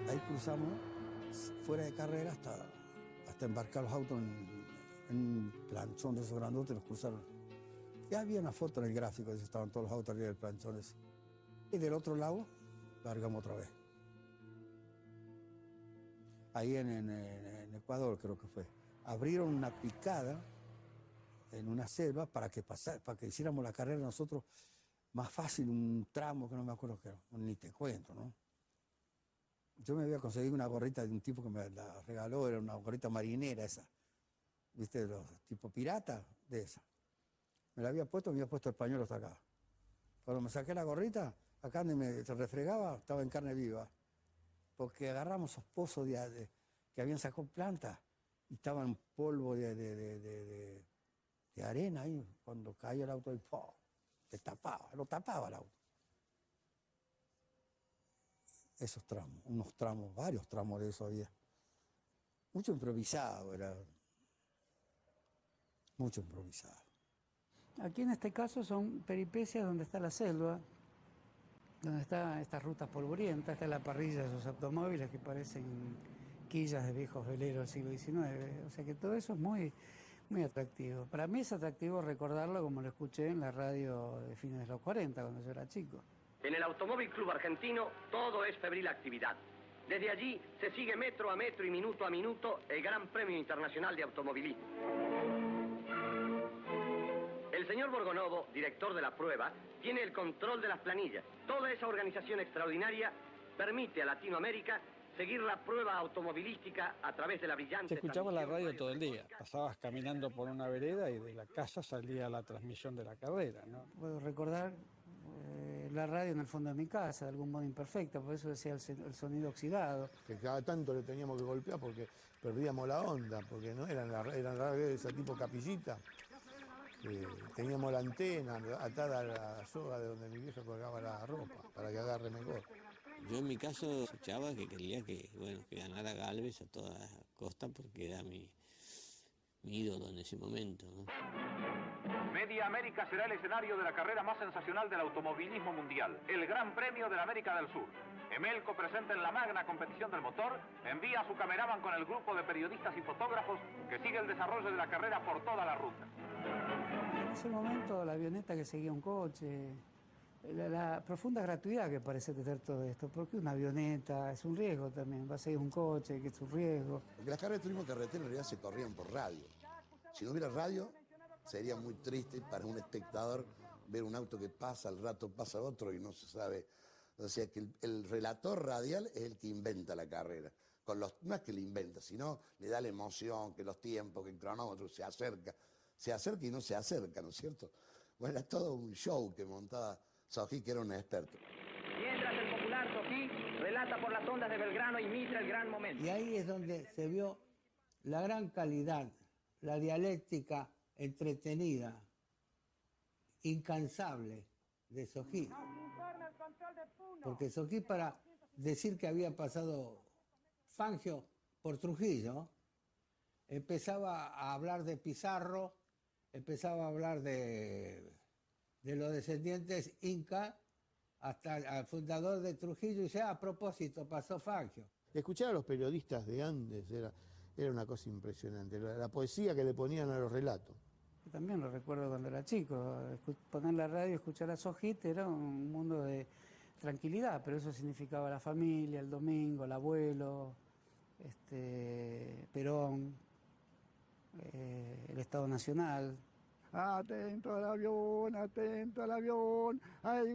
Ahí cruzamos fuera de carrera hasta embarcar los autos en un planchón de esos grandotes, los cruzaron. Ya había una foto en el gráfico, de estaban todos los autos arriba del planchón ese. Y del otro lado, largamos otra vez. Ahí en Ecuador creo que fue. Abrieron una picada en una selva para que hiciéramos la carrera nosotros más fácil, un tramo que no me acuerdo qué era, ni te cuento, ¿no? Yo me había conseguido una gorrita de un tipo que me la regaló, era una gorrita marinera esa, ¿viste? Los tipo pirata de esa. Me la había puesto el pañuelo hasta acá. Cuando me saqué la gorrita, acá donde me refregaba, estaba en carne viva. Porque agarramos esos pozos que habían sacado plantas y estaban polvo de arena ahí. Cuando caía el auto, lo tapaba el auto. esos tramos, unos tramos, varios tramos de eso había. Mucho improvisado, era mucho improvisado. Aquí en este caso son peripecias donde está la selva, donde están estas rutas polvorientas, está la parrilla de esos automóviles que parecen quillas de viejos veleros del siglo XIX. O sea que todo eso es muy, muy atractivo. Para mí es atractivo recordarlo como lo escuché en la radio de fines de los 40, cuando yo era chico. En el Automóvil Club Argentino todo es febril actividad. Desde allí se sigue metro a metro y minuto a minuto el Gran Premio Internacional de Automovilismo. El señor Borgonovo, director de la prueba, tiene el control de las planillas. Toda esa organización extraordinaria permite a Latinoamérica seguir la prueba automovilística a través de la brillante... Se escuchaba la radio todo el día. Pasabas caminando por una vereda y de la casa salía la transmisión de la carrera, ¿no? Puedo recordar la radio en el fondo de mi casa, de algún modo imperfecta, por eso decía el sonido oxidado. Que cada tanto le teníamos que golpear porque perdíamos la onda, porque no eran radios de ese tipo capillita. Teníamos la antena atada a la soga de donde mi vieja colgaba la ropa para que agarre mejor. Yo en mi caso escuchaba que quería que ganara Gálvez a toda costa porque era mi ídolo en ese momento, ¿no? Media América será el escenario de la carrera más sensacional del automovilismo mundial, el Gran Premio de la América del Sur. Emelco, presente en la magna competición del motor, envía a su cameraman con el grupo de periodistas y fotógrafos que sigue el desarrollo de la carrera por toda la ruta. En ese momento la avioneta que seguía un coche, la profunda gratuidad que parece tener todo esto, porque una avioneta es un riesgo también, va a seguir un coche que es un riesgo. Porque las carreras de turismo carretera en realidad se corrían por radio. Si no hubiera radio, sería muy triste para un espectador ver un auto que pasa, al rato pasa otro y no se sabe. O sea que el relator radial es el que inventa la carrera. No es que le inventa, sino le da la emoción, que los tiempos, que el cronómetro se acerca y no se acerca, ¿no es cierto? Bueno, era todo un show que montaba Sojí, que era un experto. Mientras el popular Sojí relata por las ondas de Belgrano y Mitra el gran momento. Y ahí es donde se vio la gran calidad, la dialéctica entretenida, incansable de Sojí. Porque Sojí, para decir que había pasado Fangio por Trujillo, empezaba a hablar de Pizarro, empezaba a hablar de los descendientes inca, hasta el fundador de Trujillo, y dice, a propósito, pasó Fangio. Escuchar a los periodistas de antes era una cosa impresionante, la poesía que le ponían a los relatos. Yo también lo recuerdo cuando era chico, poner la radio y escuchar a Sojit era un mundo de tranquilidad, pero eso significaba la familia, el domingo, el abuelo, Perón, el Estado Nacional. Atento al avión, ahí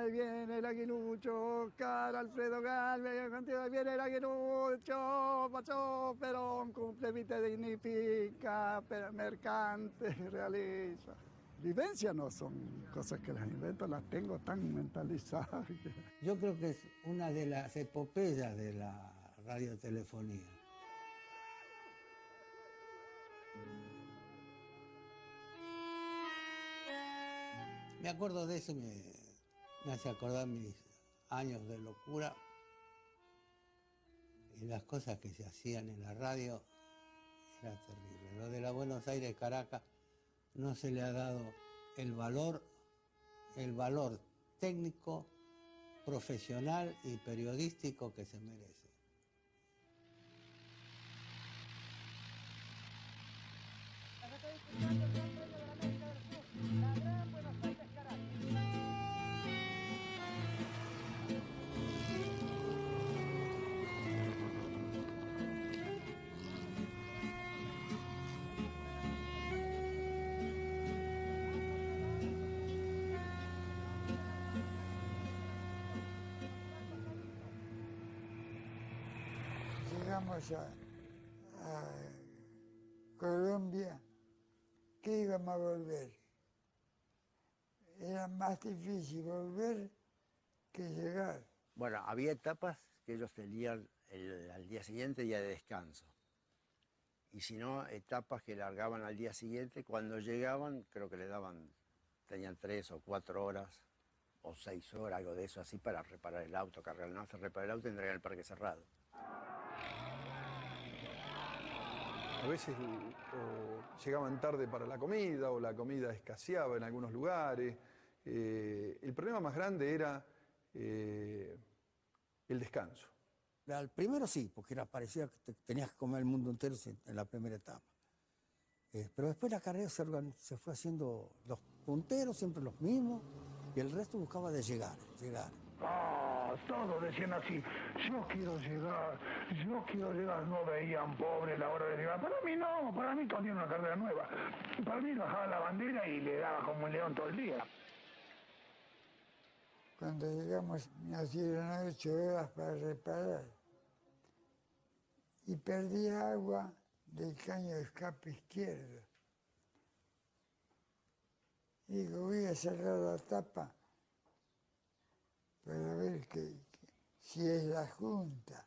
viene el aguilucho, Oscar Alfredo Gálvez, contigo ahí viene el aguilucho, pasó Perón, cumple, vite, dignifica, mercante, realiza. Vivencias no son cosas que las invento, las tengo tan mentalizadas. Yo creo que es una de las epopeyas de la radiotelefonía. Me acuerdo de eso, me hace acordar mis años de locura y las cosas que se hacían en la radio era terrible. Lo de la Buenos Aires-Caracas no se le ha dado el valor técnico, profesional y periodístico que se merece. Llegamos a Colombia, que íbamos a volver. Era más difícil volver que llegar. Bueno, había etapas que ellos tenían al día siguiente día de descanso. Y si no, etapas que largaban al día siguiente. Cuando llegaban, creo que tenían 3 o 4 horas o 6 horas, algo de eso así, para reparar el auto, cargar el auto, reparar el auto y entregar el parque cerrado. A veces o llegaban tarde para la comida o la comida escaseaba en algunos lugares. El problema más grande era el descanso. Al primero sí, porque parecía que tenías que comer el mundo entero en la primera etapa. Pero después la carrera se fue haciendo los punteros, siempre los mismos, y el resto buscaba de llegar. Ah, todos decían así, yo quiero llegar, no veían pobre la hora de llegar. Para mí no, para mí tenía una carrera nueva. Para mí bajaba la bandera y le daba como un león todo el día. Cuando llegamos nos dieron 8 horas para reparar y perdí agua del caño de escape izquierdo. Digo, voy a cerrar la tapa para ver si es la Junta.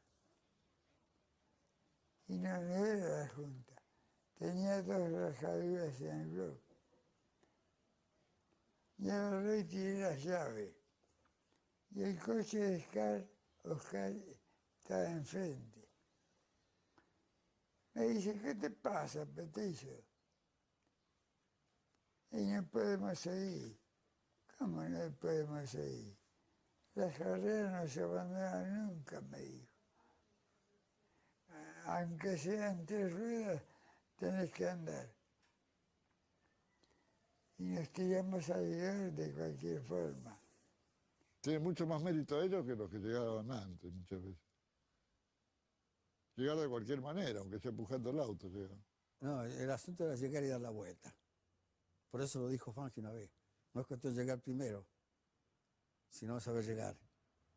Y no era la Junta. Tenía 2 rajaduras en el bloque. Y agarré y tiré la llave. Y el coche de Oscar estaba enfrente. Me dice, ¿qué te pasa, Petizo? Y no podemos seguir. ¿Cómo no podemos seguir? Las carreras no se abandonan nunca, me dijo. Aunque sean 3 ruedas, tenés que andar. Y nos tiramos a llegar de cualquier forma. Tiene mucho más mérito ellos que los que llegaban antes, muchas veces. Llegar de cualquier manera, aunque sea empujando el auto. Llegan. No, el asunto era llegar y dar la vuelta. Por eso lo dijo Fangio una vez. No es cuestión de llegar primero, sino saber llegar.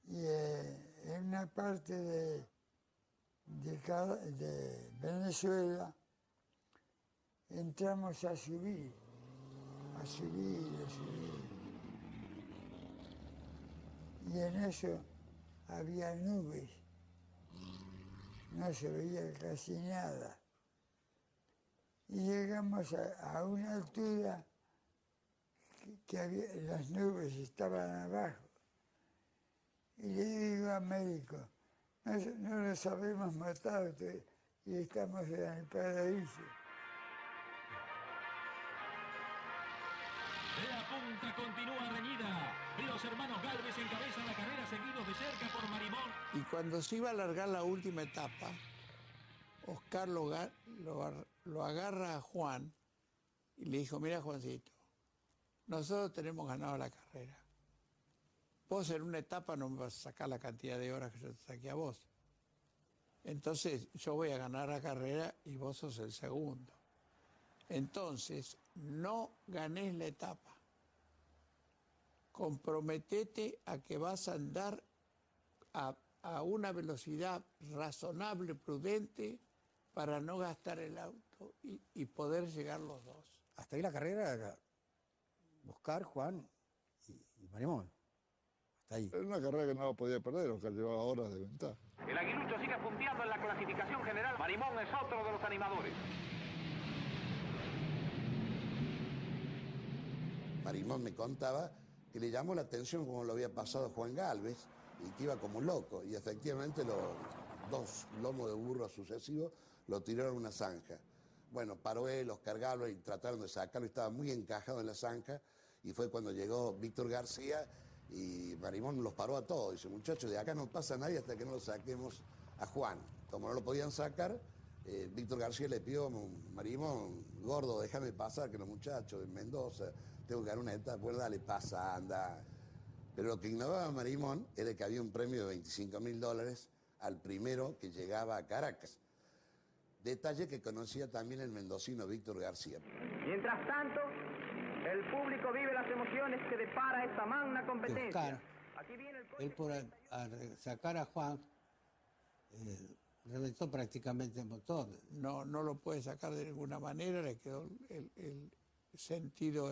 Y en una parte de Venezuela entramos a subir. Y en eso había nubes. No se veía casi nada. Y llegamos a una altura que las nubes estaban abajo. Y le digo a Américo, no nos habemos matado y estamos en el paraíso. La punta continúa reñida. Los hermanos Gálvez encabezan la carrera seguidos de cerca por Marimón. Y cuando se iba a alargar la última etapa, Oscar lo agarra a Juan y le dijo, mira Juancito, nosotros tenemos ganado la carrera. Vos en una etapa no me vas a sacar la cantidad de horas que yo te saqué a vos. Entonces yo voy a ganar la carrera y vos sos el segundo. Entonces no ganés la etapa. Comprometete a que vas a andar a una velocidad razonable, prudente, para no gastar el auto y poder llegar los dos. Hasta ahí la carrera era Oscar, Juan y Marimón. Hasta ahí. Era una carrera que no podía perder, Oscar llevaba horas de ventaja. El aguilucho sigue punteando en la clasificación general. Marimón es otro de los animadores. Marimón me contaba que le llamó la atención como lo había pasado Juan Gálvez y que iba como loco. Y efectivamente los 2 lomos de burro sucesivos lo tiraron a una zanja. Bueno, paró él, Oscar Gálvez, y trataron de sacarlo, estaba muy encajado en la zanja. Y fue cuando llegó Víctor García y Marimón los paró a todos. Dice, muchachos, de acá no pasa nadie hasta que no lo saquemos a Juan. Como no lo podían sacar, Víctor García le pidió, Marimón, gordo, déjame pasar, que los muchachos de Mendoza, tengo que dar una etapa, bueno, dale, pasa, anda. Pero lo que ignoraba Marimón era que había un premio de $25.000 al primero que llegaba a Caracas. Detalle que conocía también el mendocino Víctor García. Mientras tanto, el público vive las emociones que depara esta magna competencia. Oscar, él por sacar a Juan, reventó prácticamente el motor. No lo puede sacar de ninguna manera, le quedó el sentido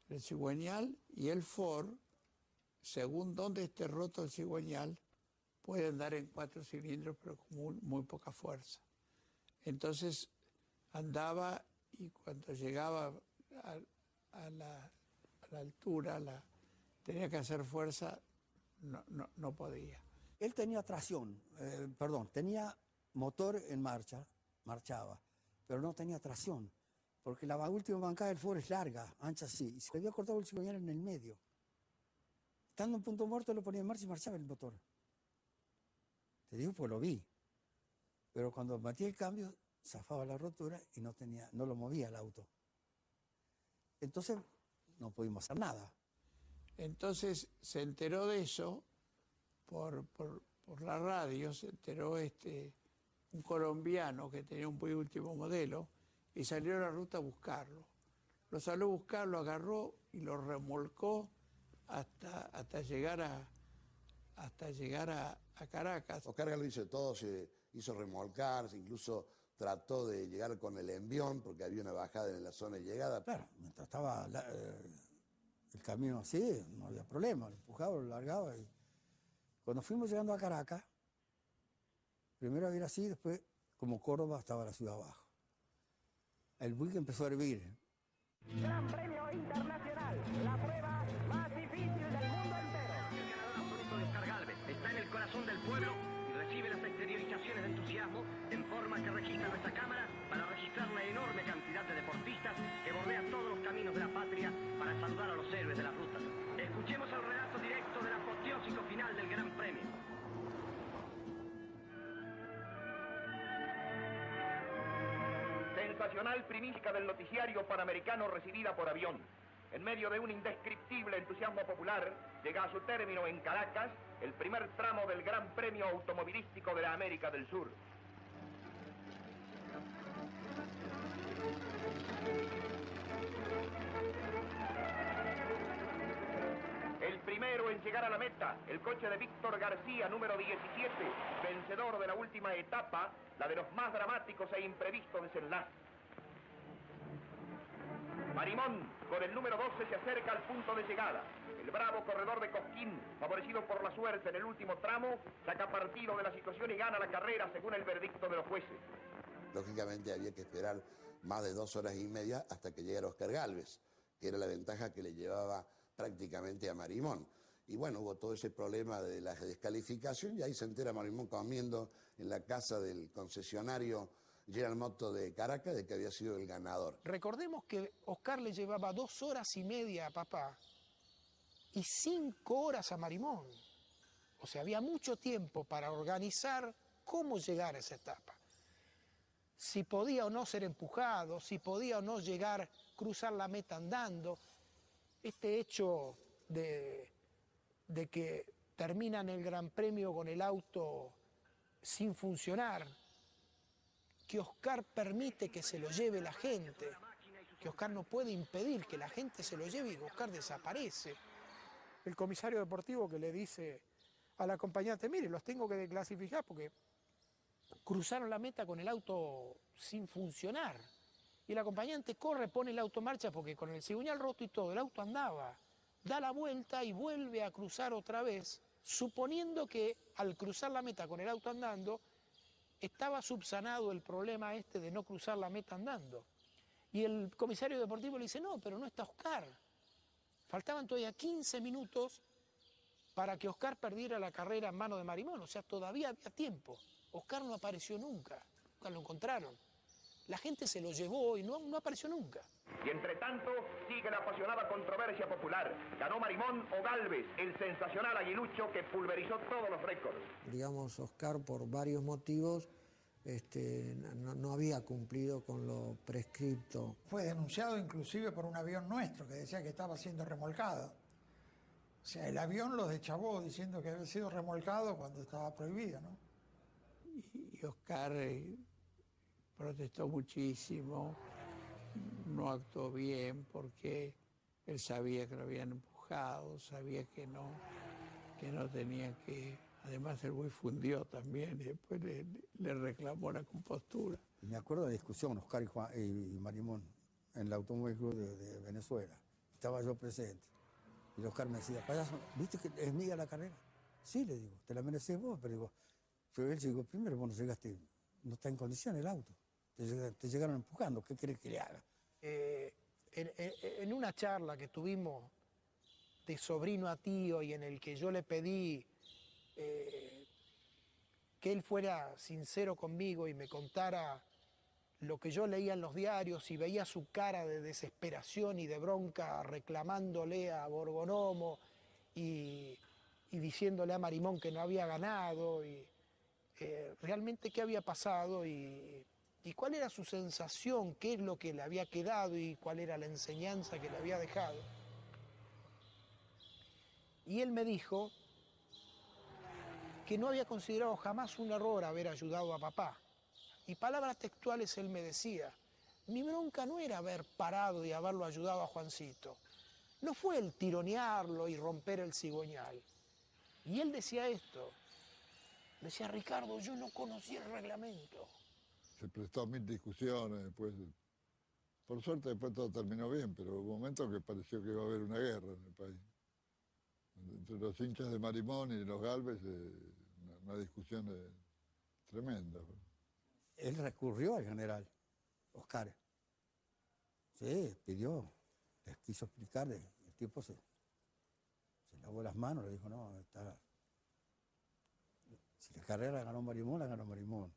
del cigüeñal, y el Ford, según donde esté roto el cigüeñal, puede andar en 4 cilindros, pero con muy poca fuerza. Entonces andaba, y cuando llegaba a la altura, tenía que hacer fuerza, no podía. Él tenía tracción, tenía motor en marcha, marchaba, pero no tenía tracción, porque la última bancada del Ford es larga, ancha así, y se le había cortado el cigüeñal en el medio. Estando en punto muerto lo ponía en marcha y marchaba el motor. Te digo, pues lo vi. Pero cuando metí el cambio, zafaba la rotura y no lo movía el auto. Entonces no pudimos hacer nada. Entonces se enteró de eso por la radio, se enteró un colombiano que tenía un muy último modelo y salió a la ruta a buscarlo. Lo salió a buscar, lo agarró y lo remolcó hasta llegar a Caracas. Oscar Galvez hizo todo, se hizo remolcar, incluso trató de llegar con el envión porque había una bajada en la zona de llegada. Claro, mientras estaba el camino así, no había problema, lo empujaba, lo largaba. Y cuando fuimos llegando a Caracas, primero era así, después, como Córdoba, estaba la ciudad abajo. El buque empezó a hervir. Gran Premio Internacional, la prueba más difícil del mundo entero. El ganador absoluto de Oscar Galvez está en el corazón del pueblo y recibe las exteriorizaciones de entusiasmo en forma que registra nuestra cámara para registrar la enorme cantidad de deportistas que bordean todos los caminos de la patria para saludar a los héroes de la ruta. Escuchemos el relato directo del apoteósico final del Gran Premio. Sensacional primicia del noticiario panamericano recibida por avión. En medio de un indescriptible entusiasmo popular, llega a su término en Caracas el primer tramo del Gran Premio Automovilístico de la América del Sur. El primero en llegar a la meta, el coche de Víctor García, número 17, vencedor de la última etapa, la de los más dramáticos e imprevistos desenlaces. Marimón, con el número 12, se acerca al punto de llegada. El bravo corredor de Cosquín, favorecido por la suerte en el último tramo, saca partido de la situación y gana la carrera según el veredicto de los jueces. Lógicamente había que esperar más de 2 horas y media hasta que llegara Oscar Galvez, que era la ventaja que le llevaba prácticamente a Marimón. Y bueno, hubo todo ese problema de la descalificación y ahí se entera Marimón comiendo en la casa del concesionario General Motors de Caracas de que había sido el ganador. Recordemos que Oscar le llevaba 2 horas y media a papá y 5 horas a Marimón. O sea, había mucho tiempo para organizar cómo llegar a esa etapa. Si podía o no ser empujado, si podía o no llegar, cruzar la meta andando. Este hecho de que terminan el Gran Premio con el auto sin funcionar, que Oscar permite que se lo lleve la gente, que Oscar no puede impedir que la gente se lo lleve y que Oscar desaparece. El comisario deportivo que le dice al acompañante, mire, los tengo que desclasificar porque cruzaron la meta con el auto sin funcionar. Y el acompañante corre, pone el auto en marcha porque con el cigüeñal roto y todo, el auto andaba. Da la vuelta y vuelve a cruzar otra vez, suponiendo que al cruzar la meta con el auto andando, estaba subsanado el problema de no cruzar la meta andando. Y el comisario deportivo le dice, no, pero no está Oscar. Faltaban todavía 15 minutos para que Oscar perdiera la carrera en mano de Marimón, o sea, todavía había tiempo. Oscar no apareció nunca lo encontraron. La gente se lo llevó y no apareció nunca. Y entre tanto, sigue la apasionada controversia popular. ¿Ganó Marimón o Galvez, el sensacional aguilucho que pulverizó todos los récords? Digamos, Oscar, por varios motivos, no había cumplido con lo prescripto. Fue denunciado inclusive por un avión nuestro que decía que estaba siendo remolcado. O sea, el avión lo deschavó diciendo que había sido remolcado cuando estaba prohibido, ¿no? Y Oscar protestó muchísimo, no actuó bien porque él sabía que lo habían empujado, sabía que no tenía que... Además el buey fundió también y después le reclamó la compostura. Me acuerdo de la discusión, Oscar y Marimón, en el Automóvil Club de Venezuela. Estaba yo presente. Y Oscar me decía, payaso, ¿viste que es mía la carrera? Sí, le digo, te la mereces vos, pero él digo, primero vos no llegaste, no está en condición el auto. Te llegaron empujando, ¿qué querés que le haga? En una charla que tuvimos de sobrino a tío y en el que yo le pedí que él fuera sincero conmigo y me contara lo que yo leía en los diarios y veía su cara de desesperación y de bronca reclamándole a Borgonomo y diciéndole a Marimón que no había ganado y realmente qué había pasado y cuál era su sensación, qué es lo que le había quedado y cuál era la enseñanza que le había dejado. Y él me dijo que no había considerado jamás un error haber ayudado a papá. Y palabras textuales él me decía, mi bronca no era haber parado y haberlo ayudado a Juancito, no fue el tironearlo y romper el cigüeñal. Y él decía esto, decía, Ricardo, yo no conocía el reglamento. Se prestó a 1000 discusiones, después, por suerte después todo terminó bien, pero hubo un momento que pareció que iba a haber una guerra en el país. Entre los hinchas de Marimón y los Galvez, una discusión tremenda. Él recurrió al general Oscar. Sí, pidió, les quiso explicar, el tipo se lavó las manos, le dijo, no, si la carrera la ganó Marimón, la ganó Marimón.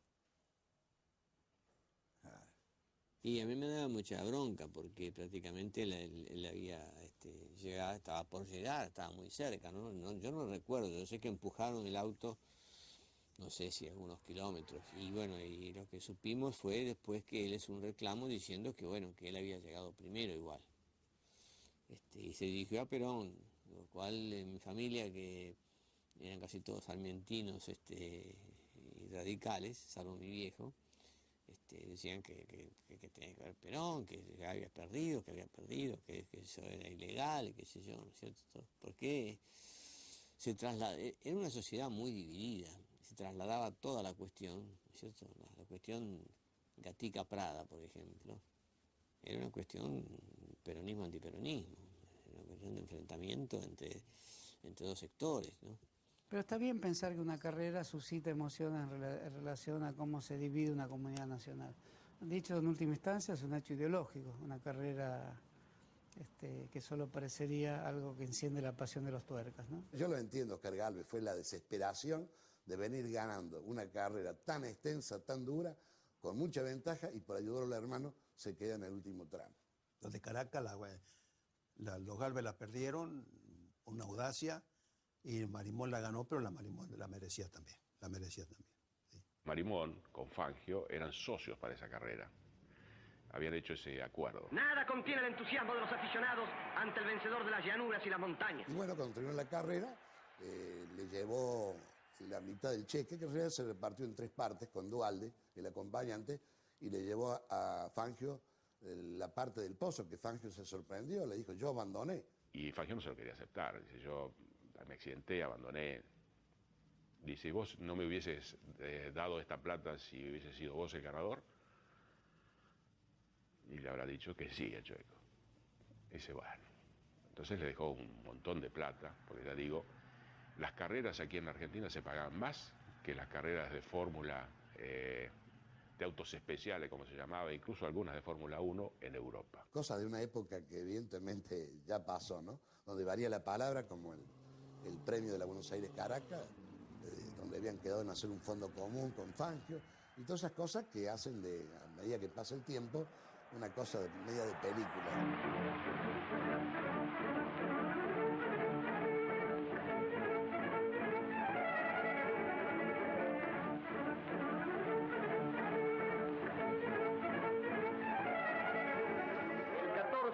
Y a mí me daba mucha bronca porque prácticamente él había llegado, estaba por llegar, estaba muy cerca, ¿no? Yo no recuerdo, yo sé que empujaron el auto, no sé si algunos kilómetros, y bueno, y lo que supimos fue después que él hizo un reclamo diciendo que bueno, que él había llegado primero igual. Y se dirigió a Perón, lo cual en mi familia, que eran casi todos sarmientinos y radicales, salvo mi viejo, decían que tenía que haber Perón, que había perdido, que eso era ilegal, qué sé yo, ¿no es cierto? Porque se trasladaba, era una sociedad muy dividida, se trasladaba toda la cuestión, ¿no es cierto? La cuestión Gatica-Prada, por ejemplo, era una cuestión peronismo-antiperonismo, era una cuestión de enfrentamiento entre dos sectores, ¿no? Pero está bien pensar que una carrera suscita emociones en relación a cómo se divide una comunidad nacional. Dicho en última instancia, es un hecho ideológico, una carrera que solo parecería algo que enciende la pasión de los tuercas, ¿no? Yo lo entiendo, Oscar Galvez, fue la desesperación de venir ganando una carrera tan extensa, tan dura, con mucha ventaja, y por ayudar al hermano se queda en el último tramo. Los de Caracas, los Galvez la perdieron, una audacia, y Marimón la ganó, pero la Marimón la merecía también, sí. Marimón con Fangio eran socios para esa carrera. Habían hecho ese acuerdo. Nada contiene el entusiasmo de los aficionados ante el vencedor de las llanuras y las montañas. Y bueno, cuando terminó la carrera, le llevó la mitad del cheque, que en realidad se repartió en 3 partes, con Duhalde, el acompañante, y le llevó a Fangio la parte del pozo, que Fangio se sorprendió, le dijo, yo abandoné. Y Fangio no se lo quería aceptar, dice, yo me accidenté, abandoné. Dice, vos no me hubieses dado esta plata si hubiese sido vos el ganador. Y le habrá dicho que sí, el Chueco. Dice, bueno. Entonces le dejó un montón de plata, porque ya digo, las carreras aquí en Argentina se pagan más que las carreras de fórmula, de autos especiales, como se llamaba, incluso algunas de Fórmula 1 en Europa. Cosa de una época que evidentemente ya pasó, ¿no? Donde varía la palabra, como el premio de la Buenos Aires Caracas, donde habían quedado en hacer un fondo común con Fangio, y todas esas cosas que hacen, a medida que pasa el tiempo, una cosa media de película.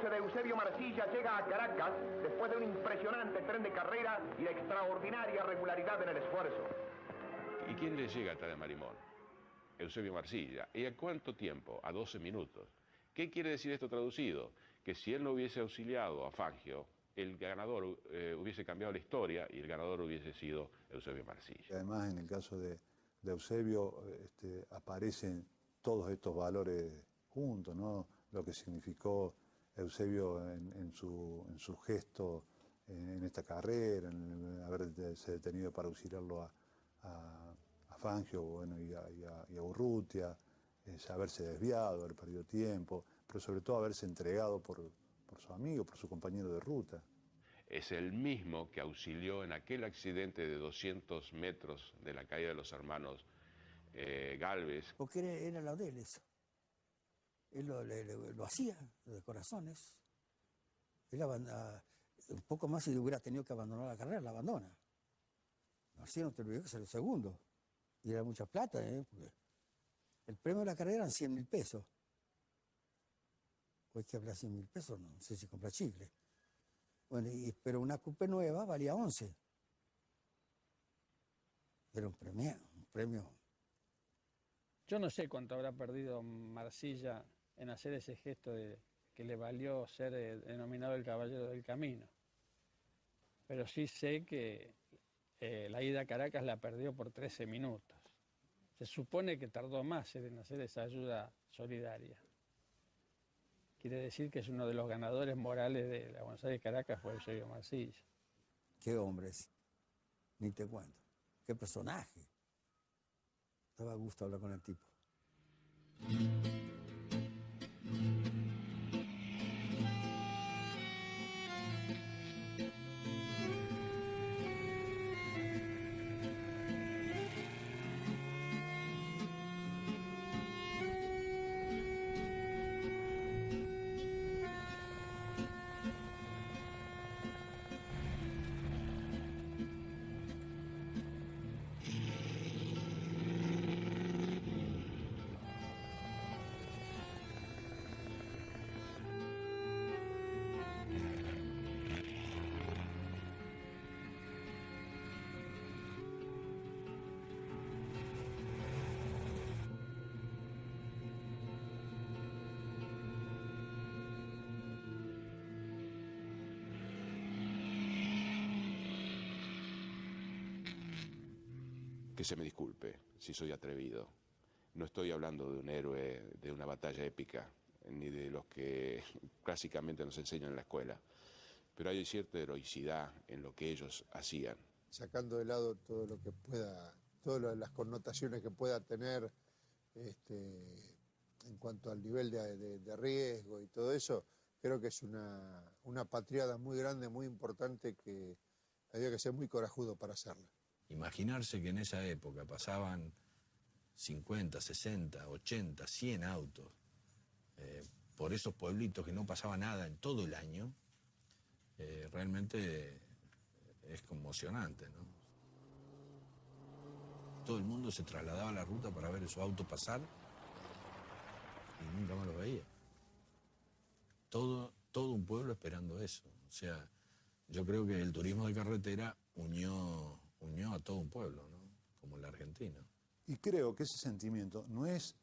De Eusebio Marcilla llega a Caracas después de un impresionante tren de carrera y de extraordinaria regularidad en el esfuerzo. ¿Y quién le llega atrás de Marimón? Eusebio Marcilla. ¿Y a cuánto tiempo? A 12 minutos. ¿Qué quiere decir esto traducido? Que si él no hubiese auxiliado a Fangio, el ganador hubiese cambiado la historia y el ganador hubiese sido Eusebio Marcilla. Además, en el caso de Eusebio, aparecen todos estos valores juntos, ¿no? Lo que significó Eusebio en su gesto en esta carrera, en haberse detenido para auxiliarlo a Fangio, bueno, y a Urrutia, haberse desviado, haber perdido tiempo, pero sobre todo haberse entregado por su amigo, por su compañero de ruta. es el mismo que auxilió en aquel accidente de 200 metros de la caída de los hermanos Gálvez. Porque era lo de él eso. Él lo hacía, de corazones. Él un poco más si hubiera tenido que abandonar la carrera, la abandona. Así no te olvides que es el segundo. Y era mucha plata, porque el premio de la carrera eran 100.000 pesos. Hoy que habrá 100.000 pesos, no sé si compra chicle. Bueno, pero una coupé nueva valía 11. Era un premio. Yo no sé cuánto habrá perdido Marsilla en hacer ese gesto que le valió ser denominado el Caballero del Camino. Pero sí sé que la ida a Caracas la perdió por 13 minutos. Se supone que tardó más en hacer esa ayuda solidaria. Quiere decir que es uno de los ganadores morales de la Buenos Aires-Caracas, fue Eusebio Marsilla. Qué hombres, ni te cuento. Qué personaje. Daba gusto hablar con el tipo. Que se me disculpe si soy atrevido. No estoy hablando de un héroe de una batalla épica, ni de los que clásicamente nos enseñan en la escuela. Pero hay cierta heroicidad en lo que ellos hacían. Sacando de lado todo lo que pueda, todas las connotaciones que pueda tener en cuanto al nivel de riesgo y todo eso, creo que es una patriada muy grande, muy importante, que había que ser muy corajudo para hacerla. Imaginarse que en esa época pasaban 50, 60, 80, 100 autos por esos pueblitos que no pasaba nada en todo el año, realmente es conmocionante, ¿no? Todo el mundo se trasladaba a la ruta para ver esos autos pasar y nunca más los veía. Todo un pueblo esperando eso. O sea, yo creo que el turismo de carretera unió a todo un pueblo, ¿no? Como el argentino. Y creo que ese sentimiento no es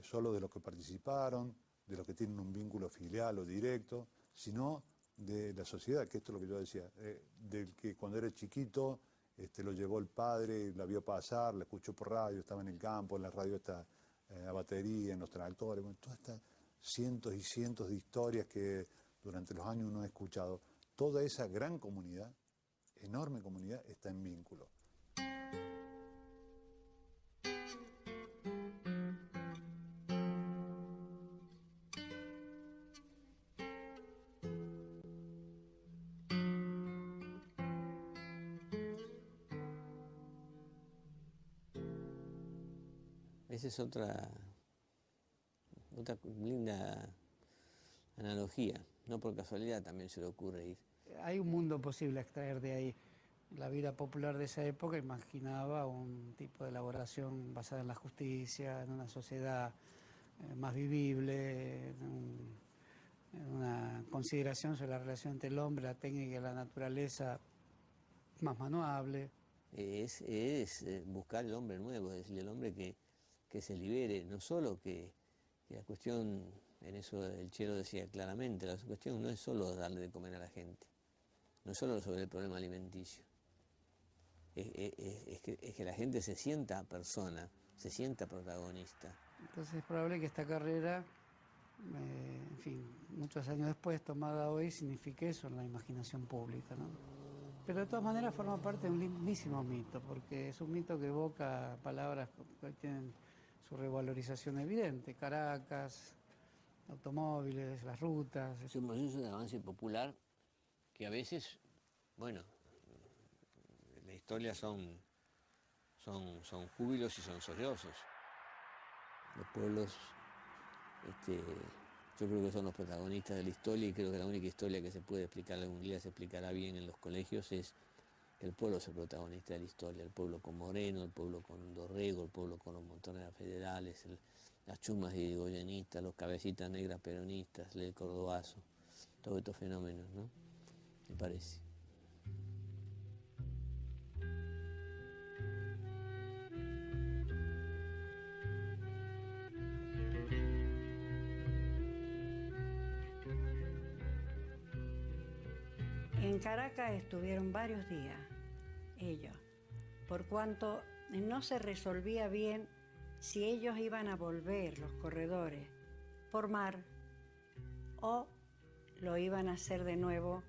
solo de los que participaron, de los que tienen un vínculo filial o directo, sino de la sociedad, que esto es lo que yo decía, del que cuando era chiquito lo llevó el padre, la vio pasar, la escuchó por radio, estaba en el campo, en la radio está a batería, en los tractores, bueno, todas estas cientos y cientos de historias que durante los años uno ha escuchado. Toda esa gran comunidad, enorme comunidad, está en vínculo. Esa es otra linda analogía. No por casualidad también se le ocurre ir. Hay un mundo posible a extraer de ahí. La vida popular de esa época imaginaba un tipo de elaboración basada en la justicia, en una sociedad más vivible, en una consideración sobre la relación entre el hombre, la técnica y la naturaleza más manuable. Es buscar el hombre nuevo, es decir, el hombre que se libere, no solo que la cuestión, en eso el Chelo decía claramente, la cuestión no es solo darle de comer a la gente, no es solo sobre el problema alimenticio, es que la gente se sienta persona, se sienta protagonista. Entonces es probable que esta carrera, en fin, muchos años después, tomada hoy, signifique eso en la imaginación pública, ¿no? Pero de todas maneras forma parte de un lindísimo mito, porque es un mito que evoca palabras que tienen su revalorización evidente: Caracas, automóviles, las rutas. Es un proceso de avance popular que a veces bueno, la historia son júbilos y son sollozos. Los pueblos, yo creo que son los protagonistas de la historia, y creo que la única historia que se puede explicar algún día, se explicará bien en los colegios, es que el pueblo es el protagonista de la historia. El pueblo con Moreno, el pueblo con Dorrego, el pueblo con los montoneras federales, las chumas irigoyenistas, los cabecitas negras peronistas, el cordobazo, todos estos fenómenos, ¿no? Me parece. En Caracas estuvieron varios días ellos, por cuanto no se resolvía bien si ellos iban a volver, los corredores, por mar o lo iban a hacer de nuevo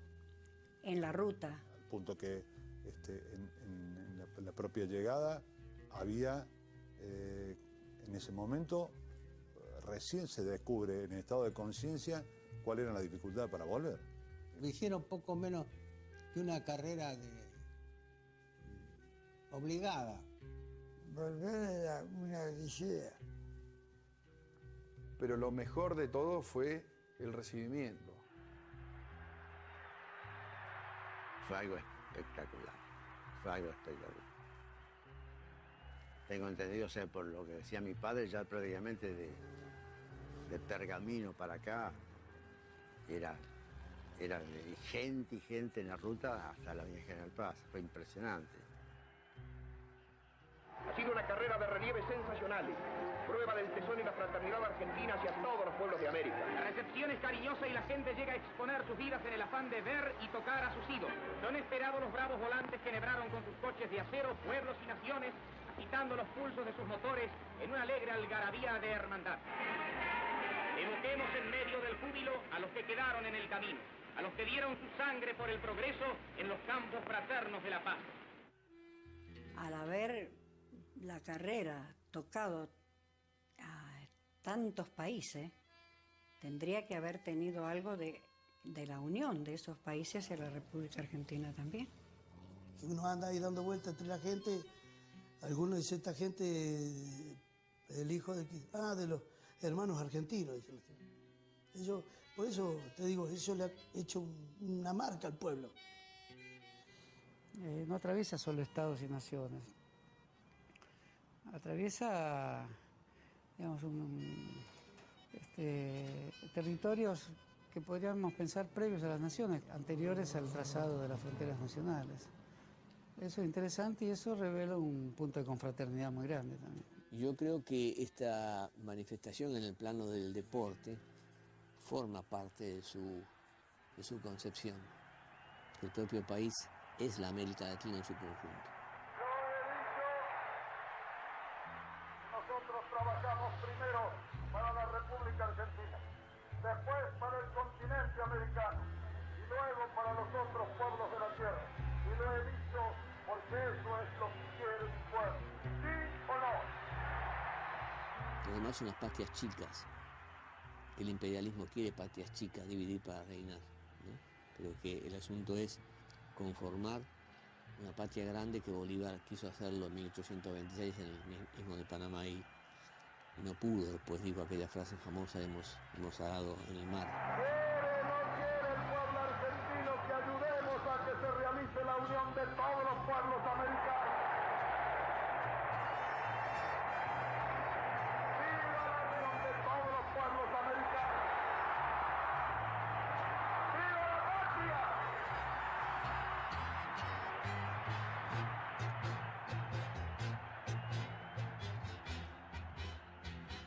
en la ruta. Al punto que en la propia llegada había, en ese momento, recién se descubre en estado de conciencia cuál era la dificultad para volver. Lo hicieron poco menos que una carrera obligada. Volver era una odisea. Pero lo mejor de todo fue el recibimiento. Fue algo espectacular. Fue algo espectacular. Tengo entendido, o sea, por lo que decía mi padre, ya prácticamente de Pergamino para acá, era de gente y gente en la ruta hasta la Avenida General Paz. Fue impresionante. Ha sido una carrera de relieves sensacionales, prueba del tesón y la fraternidad argentina hacia todos los pueblos de América. La recepción es cariñosa y la gente llega a exponer sus vidas en el afán de ver y tocar a sus ídolos. No han esperado los bravos volantes que enhebraron con sus coches de acero pueblos y naciones, agitando los pulsos de sus motores en una alegre algarabía de hermandad. Evoquemos en medio del júbilo a los que quedaron en el camino, a los que dieron su sangre por el progreso en los campos fraternos de la paz. Al haber la carrera tocado a tantos países, tendría que haber tenido algo de la unión de esos países hacia la República Argentina también. Uno anda ahí dando vueltas entre la gente, algunos dicen, esta gente, el hijo de los hermanos argentinos, dicen. Ellos, por eso te digo, eso le ha hecho una marca al pueblo. No atraviesa solo estados y naciones. Atraviesa, digamos, territorios que podríamos pensar previos a las naciones, anteriores al trazado de las fronteras nacionales. Eso es interesante y eso revela un punto de confraternidad muy grande también. Yo creo que esta manifestación en el plano del deporte forma parte de su concepción. El propio país es la América Latina en su conjunto. Nosotros trabajamos primero para la República Argentina, después para el continente americano y luego para los otros pueblos de la tierra. Y lo he dicho porque eso es lo que quiere mi pueblo. ¿Sí o no? Además son las patrias chicas. El imperialismo quiere patrias chicas, dividir para reinar, ¿no? Pero que el asunto es conformar una patria grande, que Bolívar quiso hacerlo en 1826 en el mismo de Panamá y no pudo. Después dijo aquella frase famosa, hemos arado en el mar. ¿Quiere o no quiere el pueblo argentino que ayudemos a que se realice la unión de todos los pueblos americanos? ¡Viva la unión de todos los pueblos americanos! ¡Viva la patria!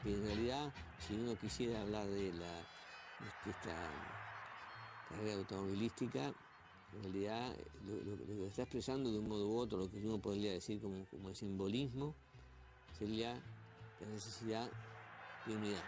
Y en realidad, si uno quisiera hablar de esta carrera automovilística, en realidad lo que está expresando de un modo u otro, lo que uno podría decir como el simbolismo, sería la necesidad de unidad.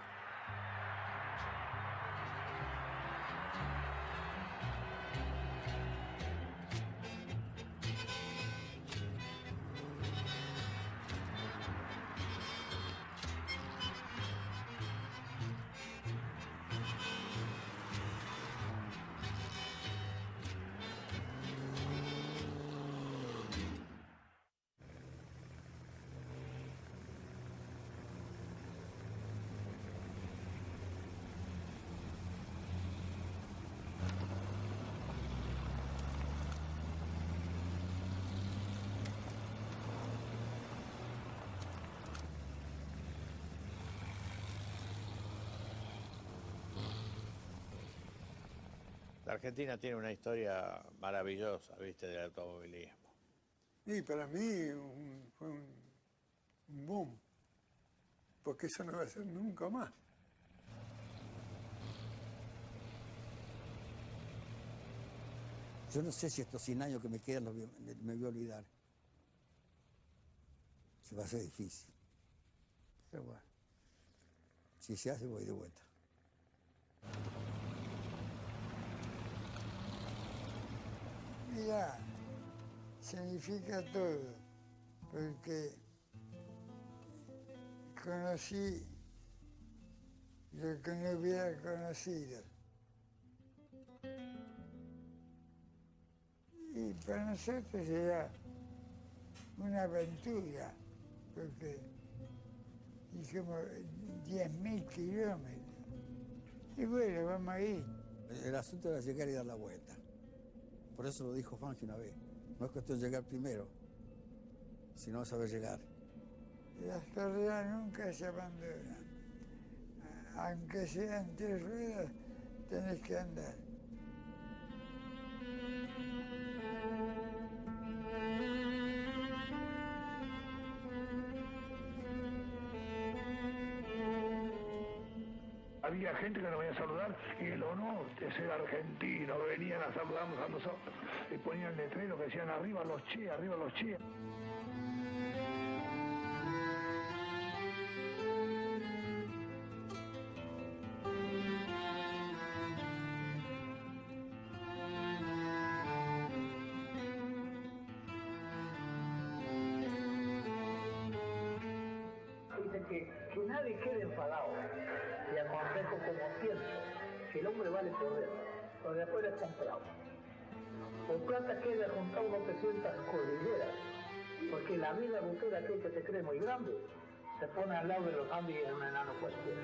La Argentina tiene una historia maravillosa, ¿viste?, del automovilismo. Y para mí fue un boom, porque eso no va a ser nunca más. Yo no sé si estos 100 años que me quedan me voy a olvidar. Se va a hacer difícil. Pero bueno, si se hace voy de vuelta. Mira, significa todo, porque conocí lo que no hubiera conocido. Y para nosotros era una aventura, porque dijimos 10.000 kilómetros. Y bueno, vamos a ir. El asunto era llegar y dar la vuelta. Por eso lo dijo Fangio una vez. No es cuestión de llegar primero, sino saber llegar. Las carreras nunca se abandonan. Aunque sean 3 ruedas, tenés que andar. Había gente que nos venía a saludar y el honor de ser argentino, venían a saludarnos a nosotros y ponían letrero que decían arriba los Che, arriba los Che. Que nadie quede enfadado. Y aconsejo como pienso, que el hombre vale por él, pero después es comprado. Por plata queda juntado unos 300 cordilleras, porque la misma cultura aquel que se cree muy grande, se pone al lado de los Andes y en un enano cualquiera.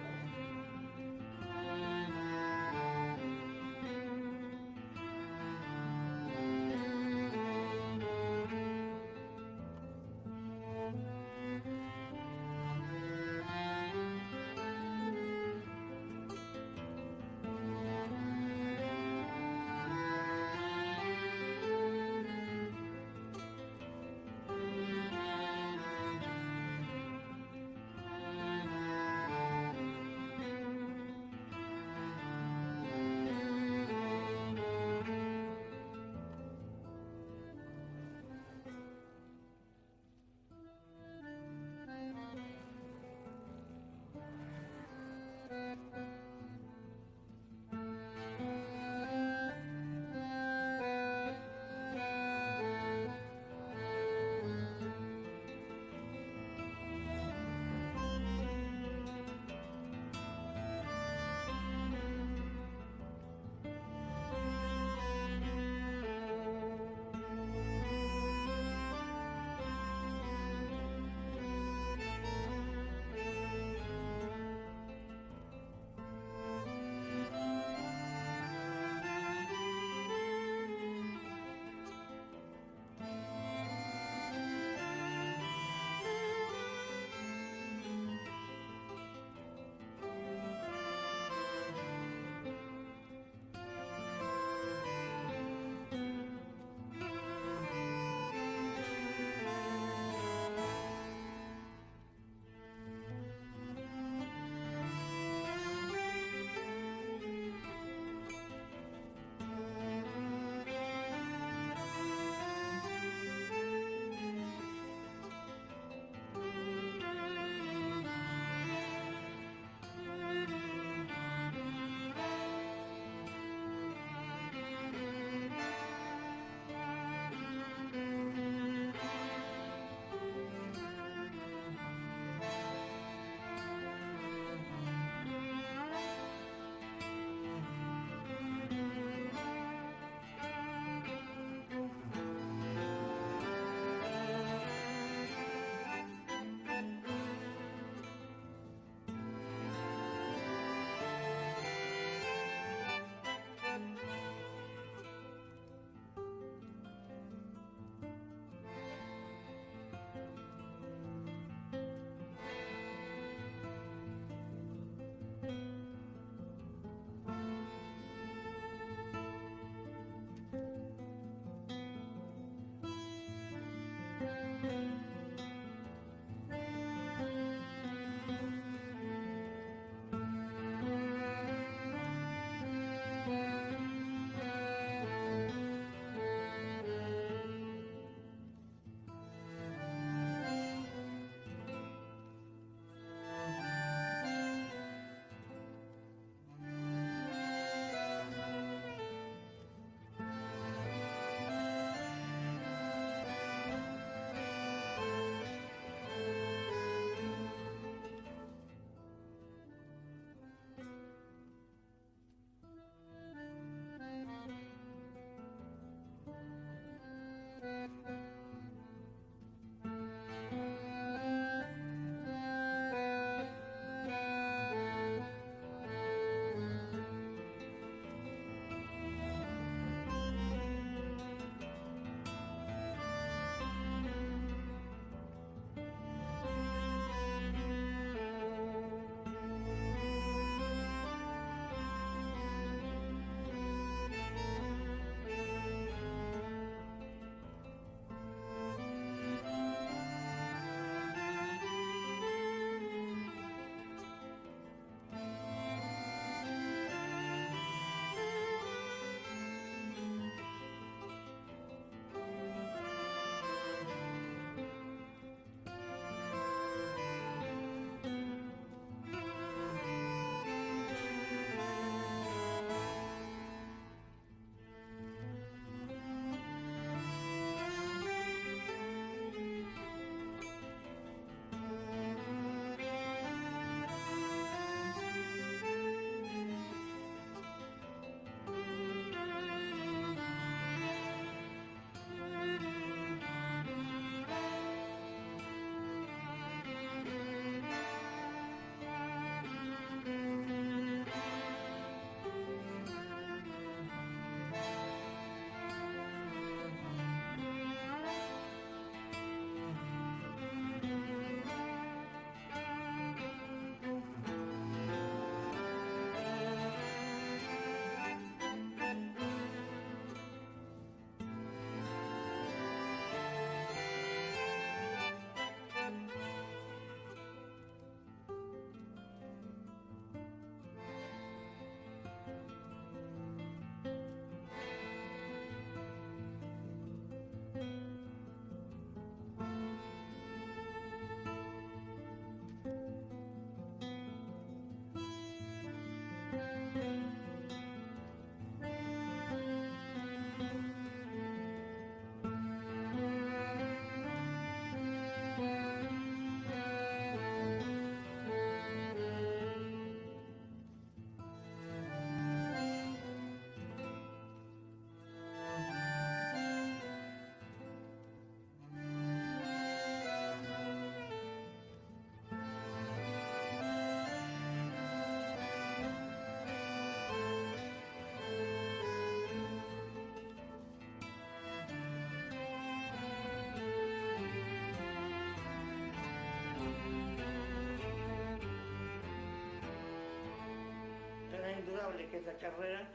indudable que esta carrera,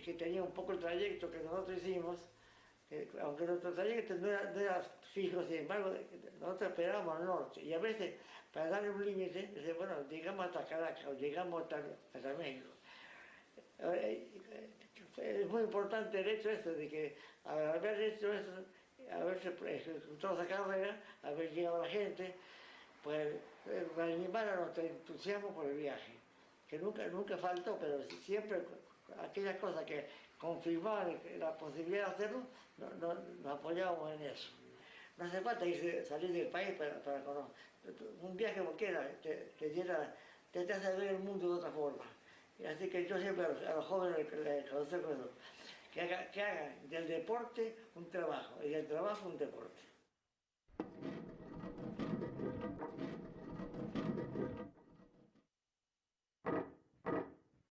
que tenía un poco el trayecto que nosotros hicimos, aunque nuestro trayecto no era fijo, sin embargo, nosotros esperábamos al norte, y a veces, para darle un límite, bueno, llegamos hasta Caracas, o llegamos hasta México. Es muy importante el hecho este de que, al haber hecho eso, haberse ejecutado esa carrera, haber llegado a la gente, pues reanimar a nuestro entusiasmo por el viaje, que nunca faltó, pero siempre aquellas cosas que confirmaban la posibilidad de hacerlo, nos apoyábamos en eso. No hace falta salir del país para conocer. Un viaje cualquiera te hace ver el mundo de otra forma. Así que yo siempre a los jóvenes les aconsejo eso, que hagan del deporte un trabajo y del trabajo un deporte.